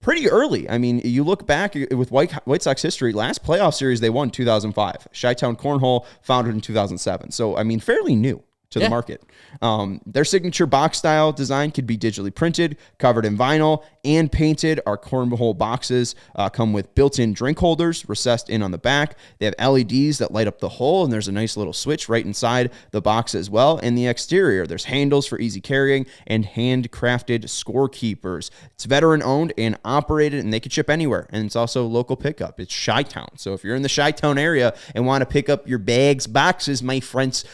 Pretty early. I mean, you look back with White Sox history, last playoff series they won 2005. Chi-Town Cornhole founded in 2007. So, I mean, fairly new to the market. Their signature box style design could be digitally printed, covered in vinyl, and painted. Our cornhole boxes come with built-in drink holders recessed in on the back. They have LEDs that light up the hole, and there's a nice little switch right inside the box as well. In the exterior, there's handles for easy carrying and handcrafted scorekeepers. It's veteran-owned and operated, and they can ship anywhere. And it's also local pickup. It's Chi-Town. So if you're in the Chi-Town area and want to pick up your bags, boxes, my friends,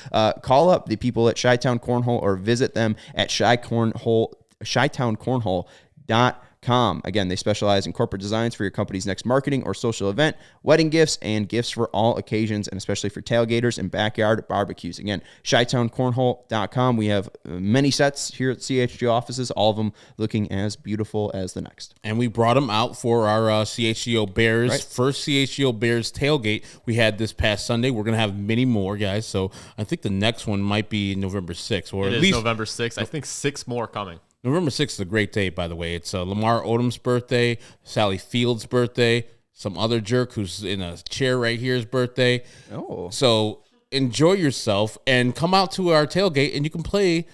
call up the people at Chi-Town Cornhole or visit them at ChiTownCornhole.com. Again, they specialize in corporate designs for your company's next marketing or social event, wedding gifts, and gifts for all occasions, and especially for tailgaters and backyard barbecues. Again, ChiTownCornhole.com. We have many sets here at CHGO offices, all of them looking as beautiful as the next. And we brought them out for our CHGO Bears, first CHGO Bears tailgate we had this past Sunday. We're going to have many more, guys. So I think the next one might be November 6th. Or it at is least November 6th. I think 6 more coming. November 6th is a great day, by the way. It's Lamar Odom's birthday, Sally Field's birthday, some other jerk who's in a chair right here's birthday. Oh. So enjoy yourself and come out to our tailgate, and you can play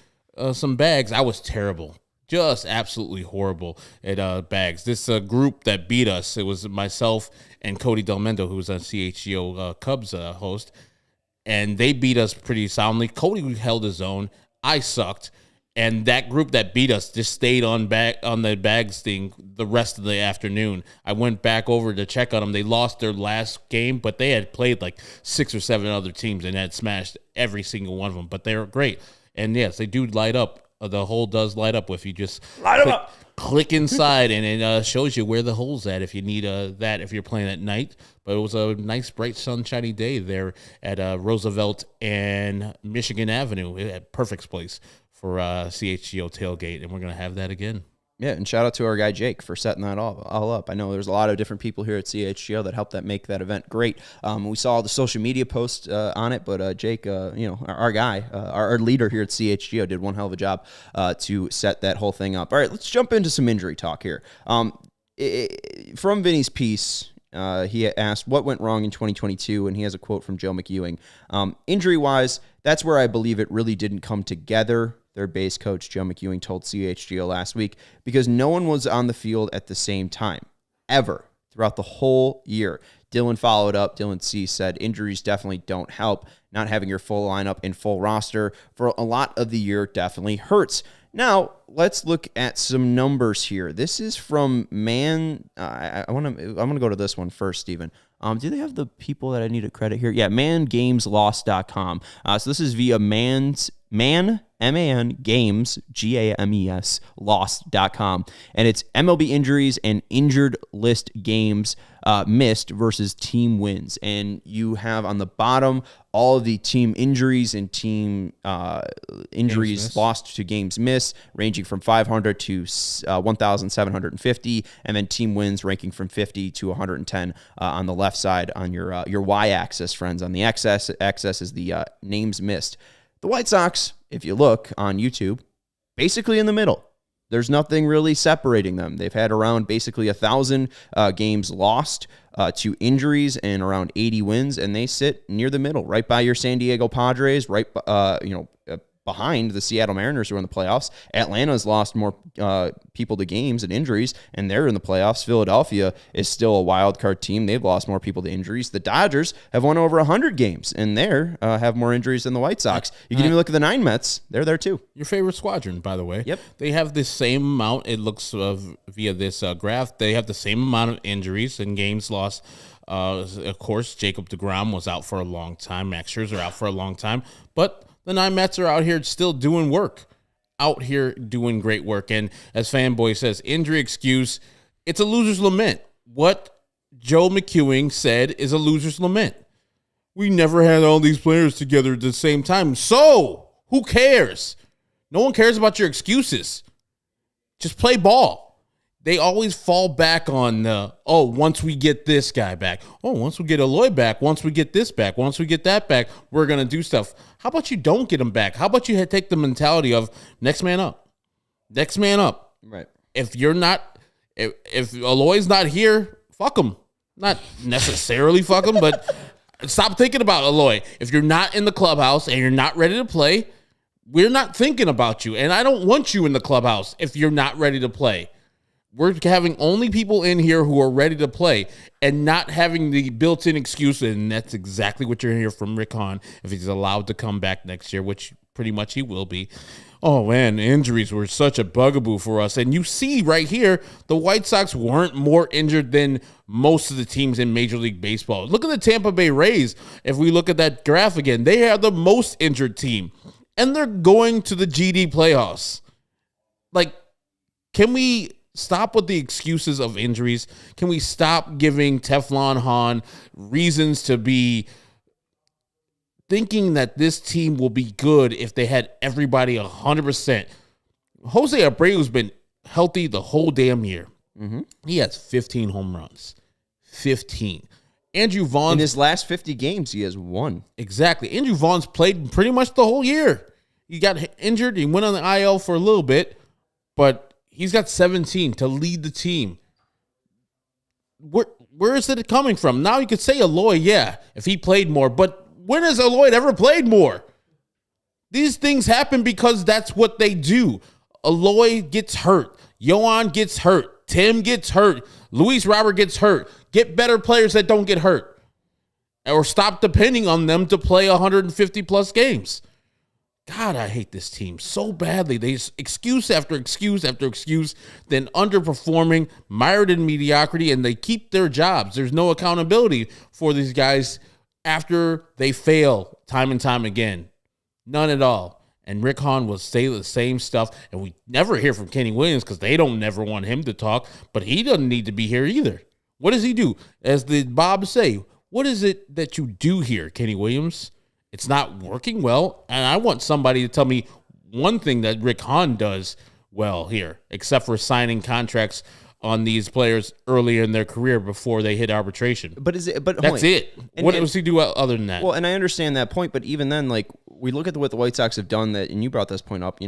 some bags. I was terrible. Just absolutely horrible at bags. This group that beat us, it was myself and Cody Delmendo, who was a CHGO Cubs host, and they beat us pretty soundly. Cody held his own. I sucked. And that group that beat us just stayed on the bags thing the rest of the afternoon. I went back over to check on them. They lost their last game, but they had played like 6 or 7 other teams and had smashed every single one of them. But they were great. And yes, they do light up. The hole does light up if you just click inside, and it shows you where the hole's at if you need that if you're playing at night. But it was a nice, bright, sunshiny day there at Roosevelt and Michigan Avenue. It had perfect place for CHGO tailgate, and we're going to have that again. Yeah, and shout out to our guy Jake for setting that all up. I know there's a lot of different people here at CHGO that helped make that event great. We saw the social media posts on it, but Jake, our guy, our leader here at CHGO, did one hell of a job to set that whole thing up. All right, let's jump into some injury talk here. From Vinny's piece, he asked what went wrong in 2022, and he has a quote from Joe McEwing. Injury-wise, that's where I believe it really didn't come together. Their base coach, Joe McEwing, told CHGO last week, because no one was on the field at the same time, ever, throughout the whole year. Dylan followed up. Dylan C. said, injuries definitely don't help. Not having your full lineup and full roster for a lot of the year definitely hurts. Now, let's look at some numbers here. This is from I'm gonna go to this one first, Steven. Do they have the people that I need to credit here? Yeah, mangameslost.com. So this is via Man Games, GAMES, lost.com. And it's MLB injuries and injured list games missed versus team wins. And you have on the bottom all of the team injuries and team injuries lost to games missed, ranging from 500 to 1,750, and then team wins ranking from 50 to 110 on the left side on your y-axis, friends. On the x-axis is the names missed. The White Sox, if you look on YouTube, basically in the middle. There's nothing really separating them. They've had around basically 1,000 games lost to injuries and around 80 wins, and they sit near the middle, right by your San Diego Padres, right behind the Seattle Mariners, who are in the playoffs. Atlanta's lost more people to games and injuries, and they're in the playoffs. Philadelphia is still a wild card team. They've lost more people to injuries. The Dodgers have won over 100 games, and they have more injuries than the White Sox. You can even look at the 9 Mets. They're there too. Your favorite squadron, by the way. Yep. They have the same amount, it looks via this graph, they have the same amount of injuries and games lost. Of course, Jacob deGrom was out for a long time. Max Scherzer out for a long time. But the 9 Mets are out here still doing work. Out here doing great work. And as Fanboy says, injury excuse, it's a loser's lament. What Joe McEwing said is a loser's lament. We never had all these players together at the same time. So, who cares? No one cares about your excuses. Just play ball. They always fall back on once we get this guy back. Oh, once we get Eloy back. Once we get this back. Once we get that back, we're going to do stuff. How about you don't get him back? How about you take the mentality of next man up? Next man up. Right. If Eloy's not here, fuck him. Not necessarily fuck him, but stop thinking about Eloy. If you're not in the clubhouse and you're not ready to play, we're not thinking about you, and I don't want you in the clubhouse if you're not ready to play. We're having only people in here who are ready to play and not having the built-in excuse, and that's exactly what you're going to hear from Rick Hahn if he's allowed to come back next year, which pretty much he will be. Oh, man, injuries were such a bugaboo for us. And you see right here, the White Sox weren't more injured than most of the teams in Major League Baseball. Look at the Tampa Bay Rays. If we look at that graph again, they are the most injured team, and they're going to the GD playoffs. Like, can we stop with the excuses of injuries? Can we stop giving Teflon Hahn reasons to be thinking that this team will be good if they had everybody 100%? Jose Abreu's been healthy the whole damn year. Mm-hmm. He has 15 home runs. 15. Andrew Vaughn. In his last 50 games, he has 1. Exactly. Andrew Vaughn's played pretty much the whole year. He got injured. He went on the IL for a little bit, but he's got 17 to lead the team. Where is it coming from? Now you could say Eloy, yeah, if he played more, but when has Eloy ever played more? These things happen because that's what they do. Eloy gets hurt. Yohan gets hurt. Tim gets hurt. Luis Robert gets hurt. Get better players that don't get hurt. Or stop depending on them to play 150-plus games. God, I hate this team so badly. They excuse after excuse after excuse, then underperforming, mired in mediocrity, and they keep their jobs. There's no accountability for these guys after they fail time and time again. None at all. And Rick Hahn will say the same stuff, and we never hear from Kenny Williams because they don't never want him to talk, but he doesn't need to be here either. What does he do? As the Bob say, what is it that you do here, Kenny Williams? It's not working well, and I want somebody to tell me one thing that Rick Hahn does well here, except for signing contracts on these players earlier in their career before they hit arbitration. But that's it. What does he do other than that? Well, and I understand that point, but even then, like, we look at what the White Sox have done, that, and you brought this point up,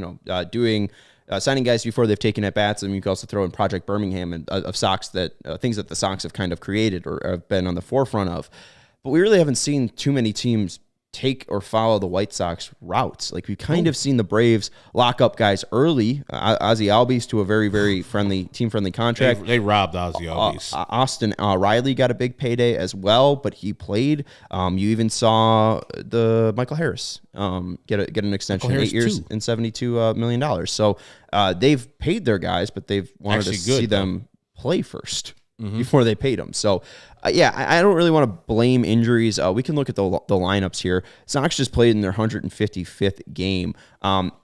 signing guys before they've taken at bats, and you can also throw in Project Birmingham and of Sox that things that the Sox have kind of created or have been on the forefront of. But we really haven't seen too many teams take or follow the White Sox routes. Like, we've kind of seen the Braves lock up guys early. Ozzie Albies to a very, very team-friendly contract. They robbed Ozzie Albies. Austin Riley got a big payday as well, but he played. You even saw the Michael Harris get an extension, 8 years and $72 million. So they've paid their guys, but they've wanted to see them play first before they paid them. So, I don't really want to blame injuries. We can look at the lineups here. Sox just played in their 155th game.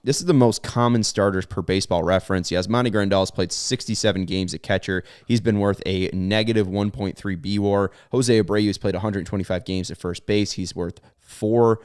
This is the most common starters per Baseball Reference. Yasmani Grandal's played 67 games at catcher. He's been worth a negative 1.3 B-WAR. Jose Abreu has played 125 games at first base. He's worth 4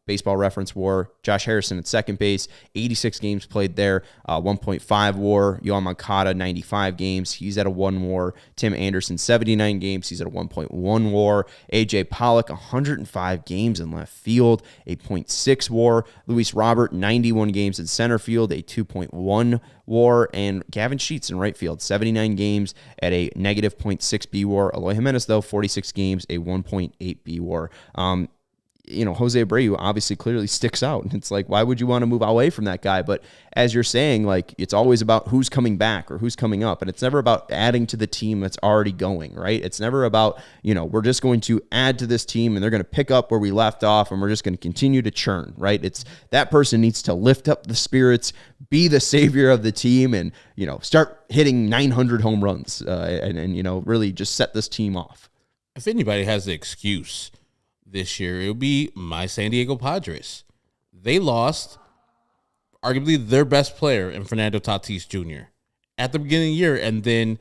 Baseball Reference WAR. Josh Harrison at second base, 86 games played there, 1.5 WAR. Yohan Moncada, 95 games. He's at a 1 WAR. Tim Anderson, 79 games. He's at a 1.1 WAR. AJ Pollock, 105 games in left field, a 0.6 WAR. Luis Robert, 91 games in center field, a 2.1 WAR. And Gavin Sheets in right field, 79 games at a negative 0.6 B WAR. Eloy Jimenez, though, 46 games, a 1.8 B WAR. Jose Abreu obviously clearly sticks out. It's like, why would you want to move away from that guy? But as you're saying, like, it's always about who's coming back or who's coming up. And it's never about adding to the team that's already going, right? It's never about, we're just going to add to this team and they're going to pick up where we left off and we're just going to continue to churn, right? It's that person needs to lift up the spirits, be the savior of the team, and, start hitting 900 home runs and really just set this team off. If anybody has the excuse this year, it would be my San Diego Padres. They lost arguably their best player in Fernando Tatis Jr. at the beginning of the year, and then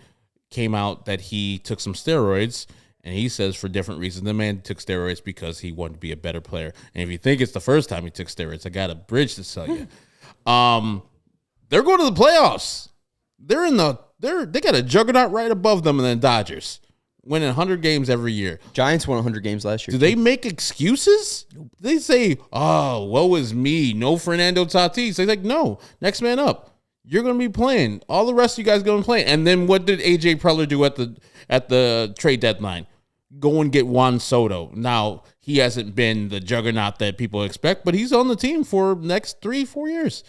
came out that he took some steroids, and he says for different reasons. The man took steroids because he wanted to be a better player. And if you think it's the first time he took steroids, I got a bridge to sell you. They're going to the playoffs. They got a juggernaut right above them, and then Dodgers winning 100 games every year. Giants won 100 games last year. Do they make excuses? They say, oh, woe is me. No Fernando Tatis. They're like, no, next man up. You're going to be playing. All the rest of you guys going to play. And then what did A.J. Preller do at the trade deadline? go and get Juan Soto. Now, he hasn't been the juggernaut that people expect, but he's on the team for the next 3-4 years.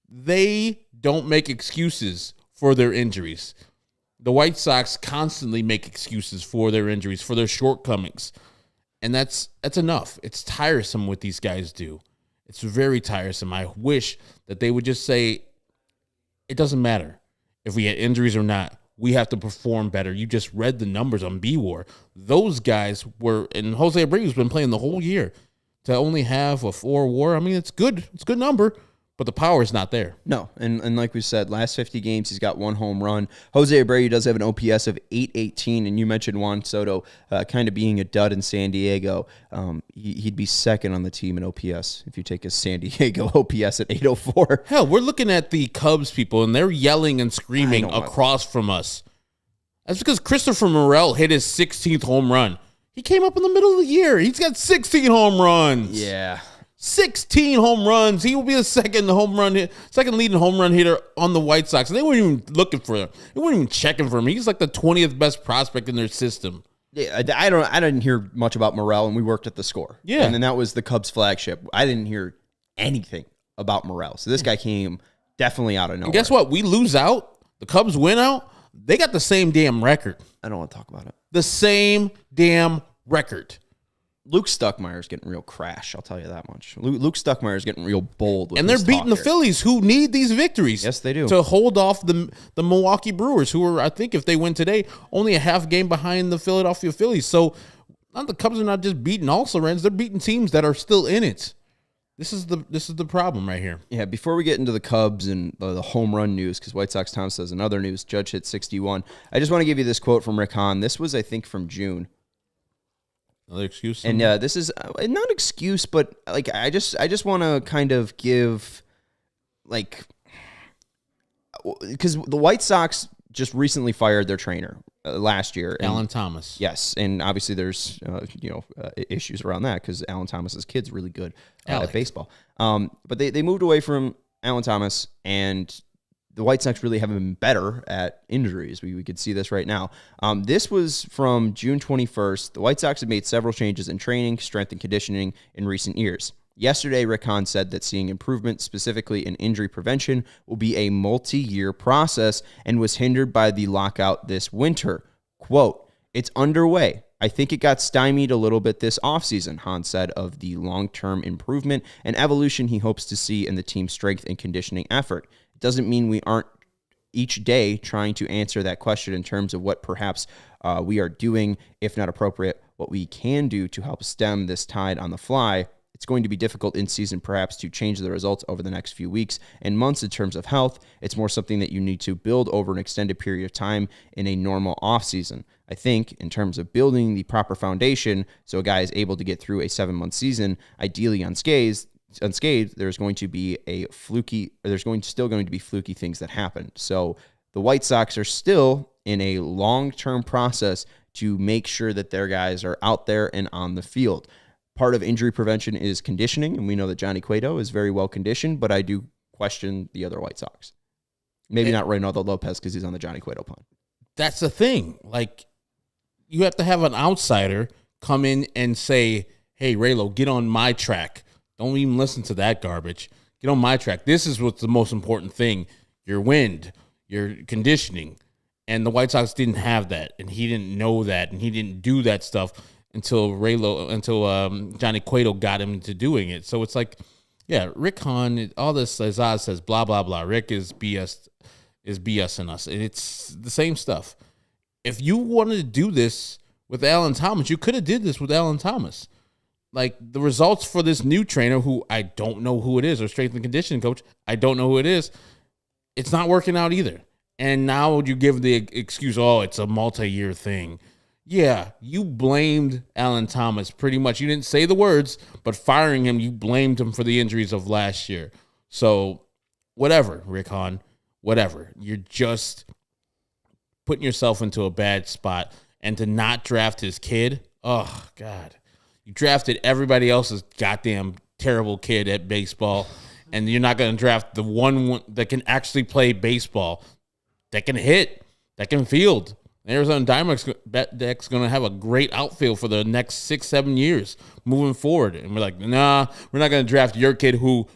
They don't make excuses for their injuries. The White Sox constantly make excuses for their injuries, for their shortcomings. And that's enough. It's tiresome what these guys do. It's very tiresome. I wish that they would just say, it doesn't matter if we had injuries or not. We have to perform better. You just read the numbers on B-War. Those guys were, and Jose Abreu's been playing the whole year. To only have a 4 WAR, I mean, it's good. It's a good number. But the power is not there. No, and like we said, last 50 games, he's got 1 home run. Jose Abreu does have an OPS of 818, and you mentioned Juan Soto kind of being a dud in San Diego. He'd be second on the team in OPS if you take his San Diego OPS at 804. Hell, we're looking at the Cubs people, and they're yelling and screaming across from us. That's because Christopher Morel hit his 16th home run. He came up in the middle of the year. He's got 16 home runs. Yeah. 16 home runs. He will be the second leading home run hitter on the White Sox. And they weren't even looking for him. They weren't even checking for him. He's like the 20th best prospect in their system. Yeah, I didn't hear much about Morel, and we worked at the Score. Yeah. And then that was the Cubs flagship. I didn't hear anything about Morel. So this guy came definitely out of nowhere. And guess what? We lose out. The Cubs win out. They got the same damn record. I don't want to talk about it. The same damn record. Luke Stuckmeyer's getting real crash, I'll tell you that much. Luke Stuckmeyer's getting real bold with and they're his beating the talk here. Phillies, who need these victories. Yes, they do. To hold off the Milwaukee Brewers, who are, I think, if they win today, only a half game behind the Philadelphia Phillies. So the Cubs are not just beating also-rans, they're beating teams that are still in it. This is the problem right here. Yeah, before we get into the Cubs and the home run news, because White Sox Tom says another news, Judge hit 61. I just want to give you this quote from Rick Hahn. This was, I think, from June. Another excuse? And this is not excuse, but like I just want to kind of give, like, because the White Sox just recently fired their trainer last year, Alan Thomas. Yes, and obviously there's issues around that because Alan Thomas's kid's really good at baseball. But they moved away from Alan Thomas, and the White Sox really haven't been better at injuries. We could see this right now. This was from June 21st. The White Sox have made several changes in training, strength, and conditioning in recent years. Yesterday, Rick Hahn said that seeing improvement, specifically in injury prevention, will be a multi-year process and was hindered by the lockout this winter. Quote, "It's underway. I think it got stymied a little bit this offseason," Hahn said of the long-term improvement and evolution he hopes to see in the team's strength and conditioning effort. It doesn't mean we aren't each day trying to answer that question in terms of what perhaps we are doing, if not appropriate, what we can do to help stem this tide on the fly. It's going to be difficult in season perhaps to change the results over the next few weeks and months in terms of health. It's more something that you need to build over an extended period of time in a normal offseason. I think in terms of building the proper foundation so a guy is able to get through a 7-month season, ideally unscathed, there's going to be still going to be fluky things that happen. So the White Sox are still in a long-term process to make sure that their guys are out there and on the field. Part of injury prevention is conditioning, and we know that Johnny Cueto is very well conditioned, but I do question the other White Sox. Maybe not Reynaldo Lopez because he's on the Johnny Cueto punt. That's the thing. Like, you have to have an outsider come in and say, "Hey, Raylo, get on my track. Don't even listen to that garbage. Get on my track. This is what's the most important thing. Your wind, your conditioning." And the White Sox didn't have that, and he didn't know that, and he didn't do that stuff until Johnny Cueto got him into doing it. So it's like, yeah, Rick Hahn, all this, as Oz says, blah, blah, blah. Rick is BSing us. And it's the same stuff. If you wanted to do this with Alan Thomas, you could have did this with Alan Thomas. Like, the results for this new trainer, who I don't know who it is, or strength and conditioning coach, I don't know who it is, it's not working out either. And now you give the excuse, oh, it's a multi-year thing. Yeah, you blamed Alan Thomas pretty much. You didn't say the words, but firing him, you blamed him for the injuries of last year. So, whatever, Rick Hahn, whatever. You're just putting yourself into a bad spot. And to not draft his kid, oh, God. You drafted everybody else's goddamn terrible kid at baseball, and you're not going to draft the one that can actually play baseball, that can hit, that can field. Arizona Diamondbacks going to have a great outfield for the next 6-7 years moving forward. And we're like, nah, we're not going to draft your kid who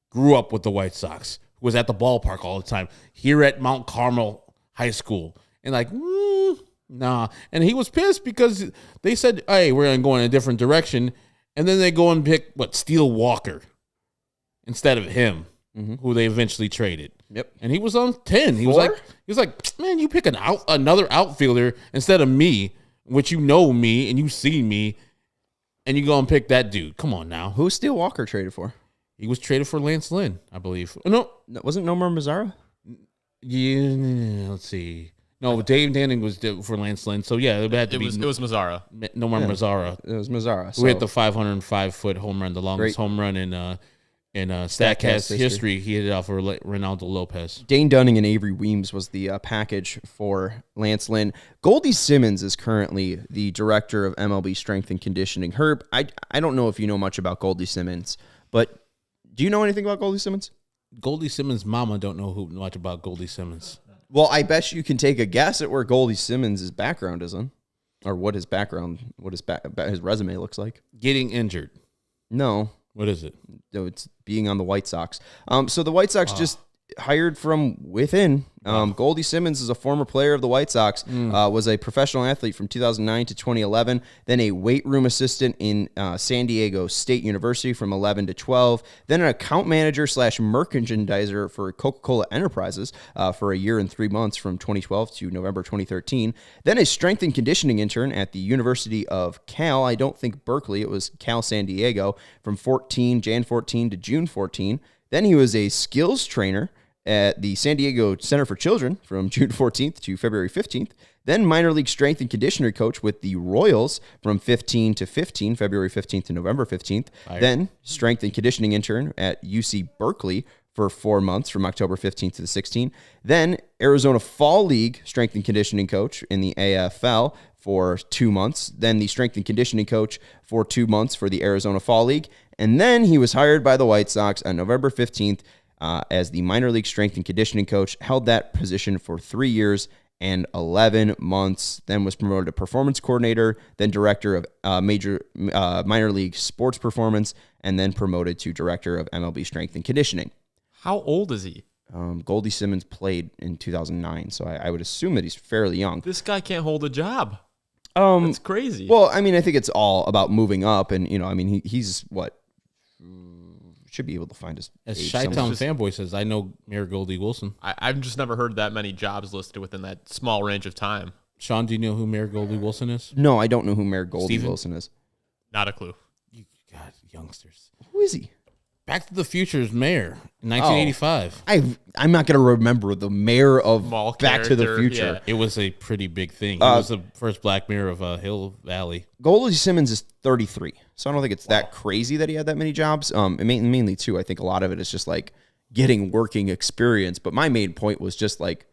grew up with the White Sox, who was at the ballpark all the time, here at Mount Carmel High School. And like, nah. And he was pissed because they said, hey, we're going to go in a different direction. And then they go and pick, Steele Walker instead of him, who they eventually traded. Yep. And he was on 10. He was like, man, you pick another outfielder instead of me, which you know me and you see me, and you go and pick that dude. Come on now. Who's Steele Walker traded for? He was traded for Lance Lynn, I believe. No. Wasn't Nomar Mazara? Yeah, let's see. No, Dave Danning was for Lance Lynn. So, yeah, it had to be. It was Mazzara. Nomar Mazara. It was Mazara. Who hit the 505-foot home run, the longest home run in StatCast history. He hit it off for Ronaldo Lopez. Dane Dunning and Avery Weems was the package for Lance Lynn. Goldie Simmons is currently the director of MLB Strength and Conditioning. Herb, I don't know if you know much about Goldie Simmons, but do you know anything about Goldie Simmons? Goldie Simmons' mama don't know much about Goldie Simmons. Well, I bet you can take a guess at where Goldie Simmons' background is in, or what his his resume looks like. Getting injured. No. What is it? No, it's being on the White Sox. So the White Sox just hired from within. Goldie Simmons is a former player of the White Sox, was a professional athlete from 2009 to 2011, then a weight room assistant in San Diego State University from 11 to 12, then an account manager / merchandiser for Coca-Cola Enterprises for a year and 3 months from 2012 to November 2013, then a strength and conditioning intern at the University of Cal, I don't think Berkeley, it was Cal San Diego, from Jan 14 to June 14. Then he was a skills trainer at the San Diego Center for Children from June 14th to February 15th. Then minor league strength and conditioner coach with the Royals from 15 to 15, February 15th to November 15th. Then strength and conditioning intern at UC Berkeley for 4 months from October 15th to the 16th. Then Arizona Fall League strength and conditioning coach in the AFL for 2 months. Then the strength and conditioning coach for 2 months for the Arizona Fall League. And then he was hired by the White Sox on November 15th as the minor league strength and conditioning coach, held that position for 3 years and 11 months, then was promoted to performance coordinator, then director of minor league sports performance, and then promoted to director of MLB strength and conditioning. How old is he? Goldie Simmons played in 2009, so I would assume that he's fairly young. This guy can't hold a job. That's crazy. Well, I mean, I think it's all about moving up, and he's what? Should be able to find his As age Chi-Town somewhere. fanboy says, I know Mayor Goldie Wilson. I've just never heard that many jobs listed within that small range of time. Sean, do you know who Mayor Goldie Wilson is? No, I don't know who Mayor Goldie Steven? Wilson is. Not a clue. God, youngsters. Who is he? Back to the Future's mayor in 1985. I'm not going to remember the mayor of Mall Back to the character, Future. yeah. It was a pretty big thing. He was the first black mayor of Hill Valley. Goldie Simmons is 33, so I don't think it's that crazy that he had that many jobs. Mainly, too, I think a lot of it is just like getting working experience. But my main point was just like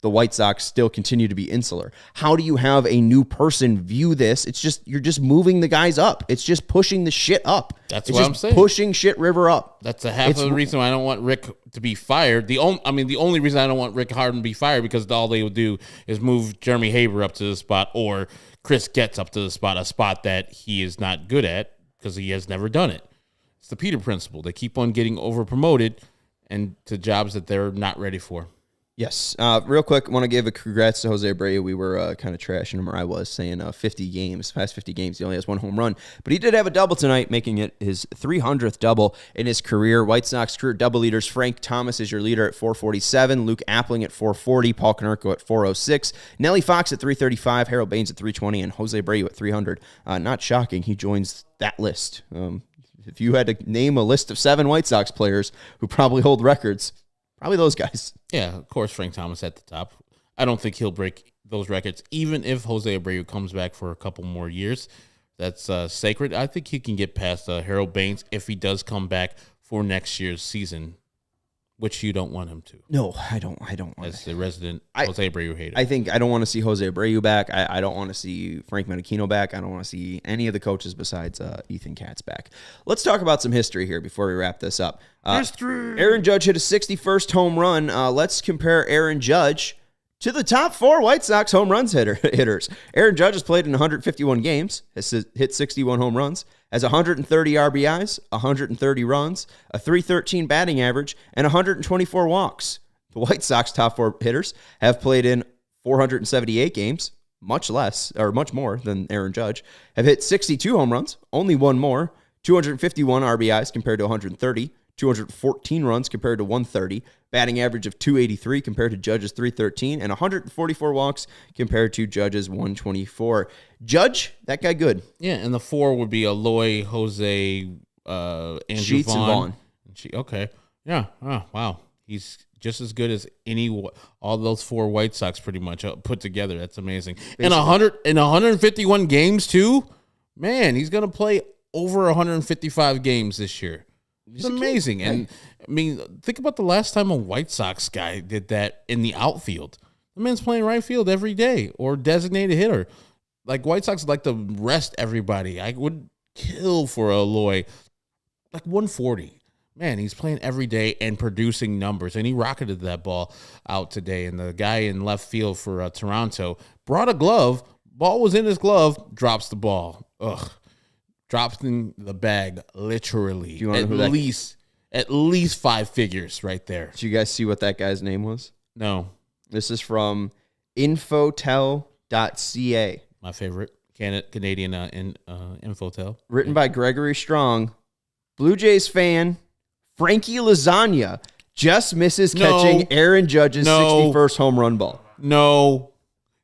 the White Sox still continue to be insular. How do you have a new person view this? It's just you're just moving the guys up. It's just pushing the shit up. That's it's what just I'm saying. Pushing shit river up. That's a half of the reason why I don't want Rick to be fired. The only reason I don't want Rick Harden to be fired because all they would do is move Jeremy Haber up to the spot or Chris Getz up to the spot, a spot that he is not good at because he has never done it. It's the Peter principle. They keep on getting over promoted and to jobs that they're not ready for. Yes. Real quick, want to give a congrats to Jose Abreu. We were kind of trashing him, or I was saying 50 games, past 50 games. He only has 1 home run, but he did have a double tonight, making it his 300th double in his career. White Sox career double leaders. Frank Thomas is your leader at 447, Luke Appling at 440, Paul Konerko at 406, Nelly Fox at 335, Harold Baines at 320, and Jose Abreu at 300. Not shocking, he joins that list. If you had to name a list of 7 White Sox players who probably hold records, probably those guys. Yeah, of course, Frank Thomas at the top. I don't think he'll break those records, even if Jose Abreu comes back for a couple more years. That's sacred. I think he can get past Harold Baines if he does come back for next year's season, which you don't want him to. No, I don't want As the resident Jose Abreu hater. I think I don't want to see Jose Abreu back. I don't want to see Frank Menachino back. I don't want to see any of the coaches besides Ethan Katz back. Let's talk about some history here before we wrap this up. History. Aaron Judge hit a 61st home run. Let's compare Aaron Judge To the top 4 White Sox home runs hitters. Aaron Judge has played in 151 games, has hit 61 home runs, has 130 RBIs, 130 runs, a 313 batting average, and 124 walks. The White Sox top 4 hitters have played in 478 games, much more than Aaron Judge, have hit 62 home runs, only one more, 251 RBIs compared to 130, 214 runs compared to 130, batting average of 283 compared to Judge's 313, and 144 walks compared to Judge's 124. Judge, that guy good. Yeah, and the 4 would be Eloy, Jose, Andrew Sheets Vaughn. and Vaughn. Okay. Yeah. Oh, wow. He's just as good as all those 4 White Sox pretty much put together. That's amazing. And 151 games too. Man, he's gonna play over 155 games this year. It's amazing. And I mean, think about the last time a White Sox guy did that in the outfield. The man's playing right field every day or designated hitter. Like White Sox like to rest everybody. I would kill for Eloy. Like 140. Man, he's playing every day and producing numbers. And he rocketed that ball out today. And the guy in left field for Toronto brought a glove. Ball was in his glove. Drops the ball. Ugh. Drops in the bag, literally. Do you want to know at least 5 figures right there. Did you guys see what that guy's name was? No. This is from infotel.ca. My favorite Canadian Infotel. Written by Gregory Strong. Blue Jays fan Frankie Lasagna just misses catching Aaron Judge's 61st home run ball. No.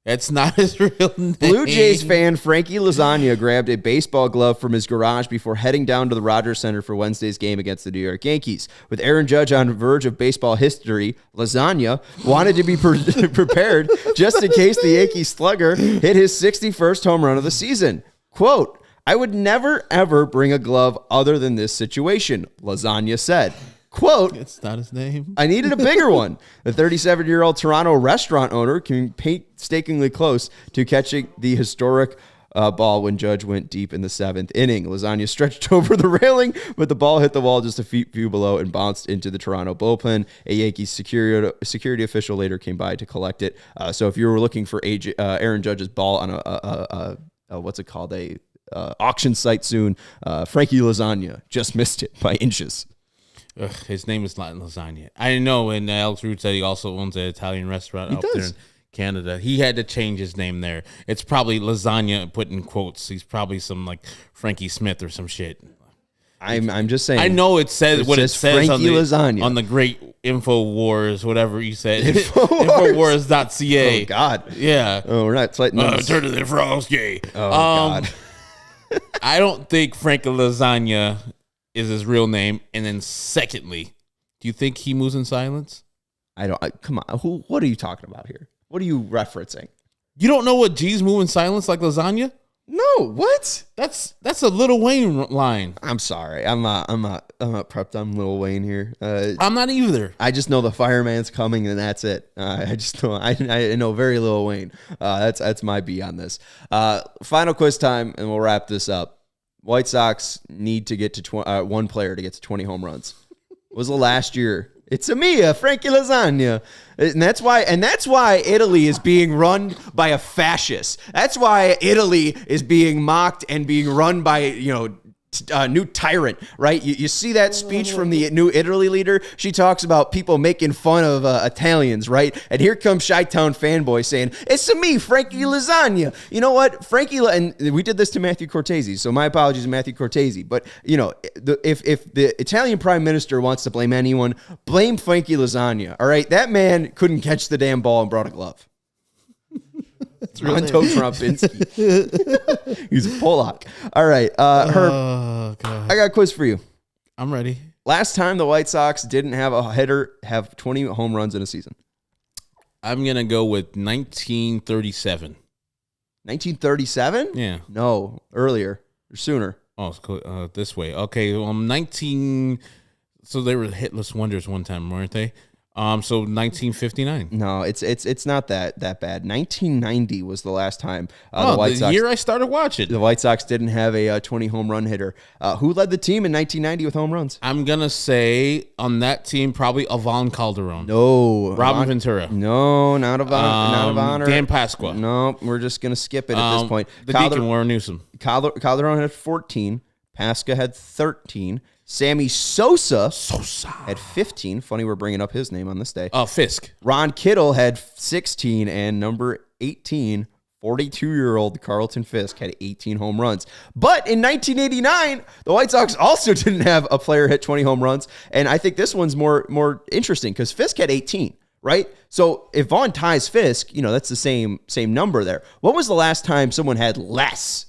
That's not his real name. Blue Jays fan Frankie Lasagna grabbed a baseball glove from his garage before heading down to the Rogers Center for Wednesday's game against the New York Yankees. With Aaron Judge on the verge of baseball history, Lasagna wanted to be prepared just in case the Yankees slugger hit his 61st home run of the season. Quote, "I would never, ever bring a glove other than this situation," Lasagna said. Quote, "It's not his name. I needed a bigger one." The 37-year-old Toronto restaurant owner came painstakingly close to catching the historic ball when Judge went deep in the 7th inning. Lasagna stretched over the railing, but the ball hit the wall just a few below and bounced into the Toronto bullpen. A Yankees security official later came by to collect it. So if you were looking for Aaron Judge's ball on a what's it called, a auction site soon, Frankie Lasagna just missed it by inches. Ugh, his name is not Lasagna. I know, and Alex Root said he also owns an Italian restaurant there in Canada. He had to change his name there. It's probably Lasagna put in quotes. He's probably some like Frankie Smith or some shit. I'm just saying. I know it says what it says on the great InfoWars, whatever you said. Infowars.ca. Oh, God. Yeah. Oh, we're not citing those. Turn to the frogs, gay. Oh, God. I don't think Frank Lasagna is his real name. And then secondly, do you think he moves in silence? Come on. What are you talking about here? What are you referencing? You don't know what G's move in silence like Lasagna? No, what? That's a Lil Wayne line. I'm sorry. I'm not prepped on Lil Wayne here. I'm not either. I just know the fireman's coming and that's it. I just know I know very Lil Wayne. That's my B on this. Final quiz time and we'll wrap this up. White Sox need to get to one player to get to 20 home runs. It was the last year. It's Frankie Lasagna. And that's why Italy is being run by a fascist. That's why Italy is being mocked and being run by, new tyrant, right? You see that speech from the new Italy leader? She talks about people making fun of Italians, right? And here comes Chi-Town fanboy saying, "It's me, Frankie Lasagna." You know what? And we did this to Matthew Cortese, so my apologies to Matthew Cortese. But, if the Italian prime minister wants to blame anyone, blame Frankie Lasagna, all right? That man couldn't catch the damn ball and brought a glove. Ronto Trumpinski. He's a Polak. All right, Herb, God. I got a quiz for you. I'm ready. Last time the White Sox didn't have a hitter have 20 home runs in a season. I'm going to go with 1937. 1937? Yeah. No, earlier or sooner. Oh, this way. Okay, 19... So they were hitless wonders one time, weren't they? So 1959. No, it's not that bad. 1990 was the last time The year I started watching. the White Sox didn't have a 20 home run hitter. Who led the team in 1990 with home runs? I'm gonna say on that team probably Ivan Calderon. No, Robin Ventura. No, not Ivan. Dan Pasqua. No, we're just gonna skip it at this point. The Deacon Warren Newsom. Calderon had 14. Pasca had 13. Sammy Sosa had 15. Funny we're bringing up his name on this day. Fisk. Ron Kittle had 16, and number 18, 42-year-old Carlton Fisk had 18 home runs. But in 1989, the White Sox also didn't have a player hit 20 home runs, and I think this one's more interesting because Fisk had 18, right? So if Vaughn ties Fisk, that's the same number there. What was the last time someone had less?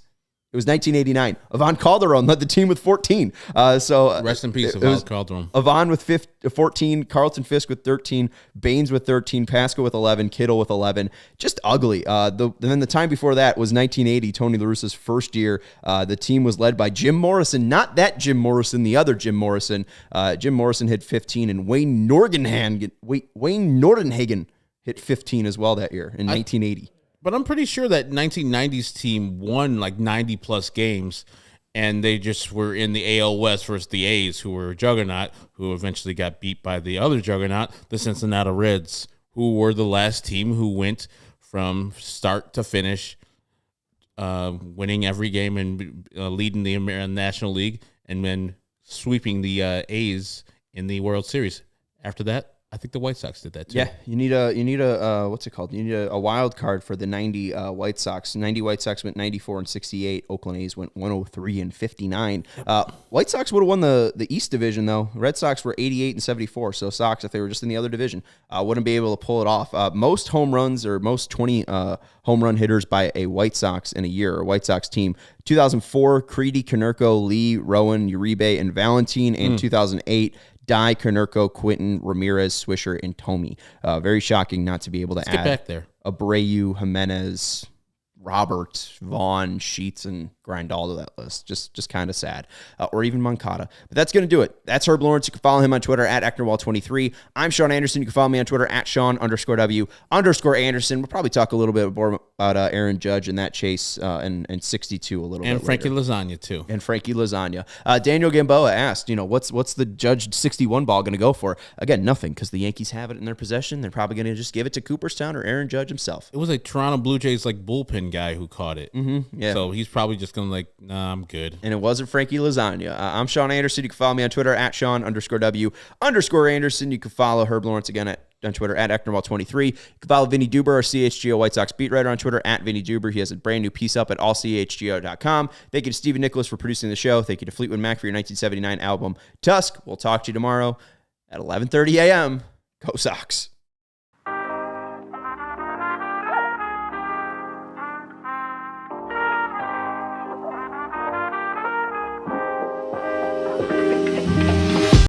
It was 1989. Ivan Calderon led the team with 14. Rest in peace, Ivan Calderon. Ivan with 14, Carlton Fisk with 13, Baines with 13, Pasco with 11, Kittle with 11. Just ugly. Then the time before that was 1980, Tony La Russa's first year. The team was led by Jim Morrison, not that Jim Morrison, the other Jim Morrison. Jim Morrison hit 15, and Wayne Nordenhagen hit 15 as well that year in 1980. But I'm pretty sure that 1990s team won like 90-plus games, and they just were in the AL West versus the A's, who were a juggernaut, who eventually got beat by the other juggernaut, the Cincinnati Reds, who were the last team who went from start to finish, winning every game and leading the National League, and then sweeping the A's in the World Series. After that, I think the White Sox did that too. Yeah, you need a what's it called? You need a wild card for the 90 White Sox. 90 White Sox went 94 and 68. Oakland A's went 103 and 59. White Sox would have won the East Division though. Red Sox were 88 and 74. So Sox, if they were just in the other division, wouldn't be able to pull it off. Most home runs or most 20 home run hitters by a White Sox in a year, or White Sox team. 2004, Creedy, Konerko, Lee, Rowan, Uribe, and Valentin. And 2008. Dye, Konerko, Quinton, Ramirez, Swisher, and Tomey. Very shocking not to be able to Let's add get back there. Abreu, Jimenez, Robert, Vaughn, Sheets, and Grindal to that list. Just kind of sad. Or even Moncada. But that's going to do it. That's Herb Lawrence. You can follow him on Twitter at Ecknerwall23. I'm Sean Anderson. You can follow me on Twitter at Sean_W_Anderson. We'll probably talk a little bit more about Aaron Judge and that chase and 62 a little bit And Frankie later. Lasagna, too. And Frankie Lasagna. Daniel Gamboa asked, what's the Judge 61 ball going to go for? Again, nothing, because the Yankees have it in their possession. They're probably going to just give it to Cooperstown or Aaron Judge himself. It was a Toronto Blue Jays bullpen guy who caught it. Mm-hmm, yeah. So he's probably just going to nah, I'm good. And it wasn't Frankie Lasagna. I'm Sean Anderson. You can follow me on Twitter at Sean_W_Anderson. You can follow Herb Lawrence again on Twitter at Ecknerwall23. You can follow Vinnie Duber, our CHGO White Sox beat writer, on Twitter at Vinnie Duber. He has a brand new piece up at allchgo.com. Thank you to Stephen Nicholas for producing the show. Thank you to Fleetwood Mac for your 1979 album, Tusk. We'll talk to you tomorrow at 11:30 a.m. Go Sox.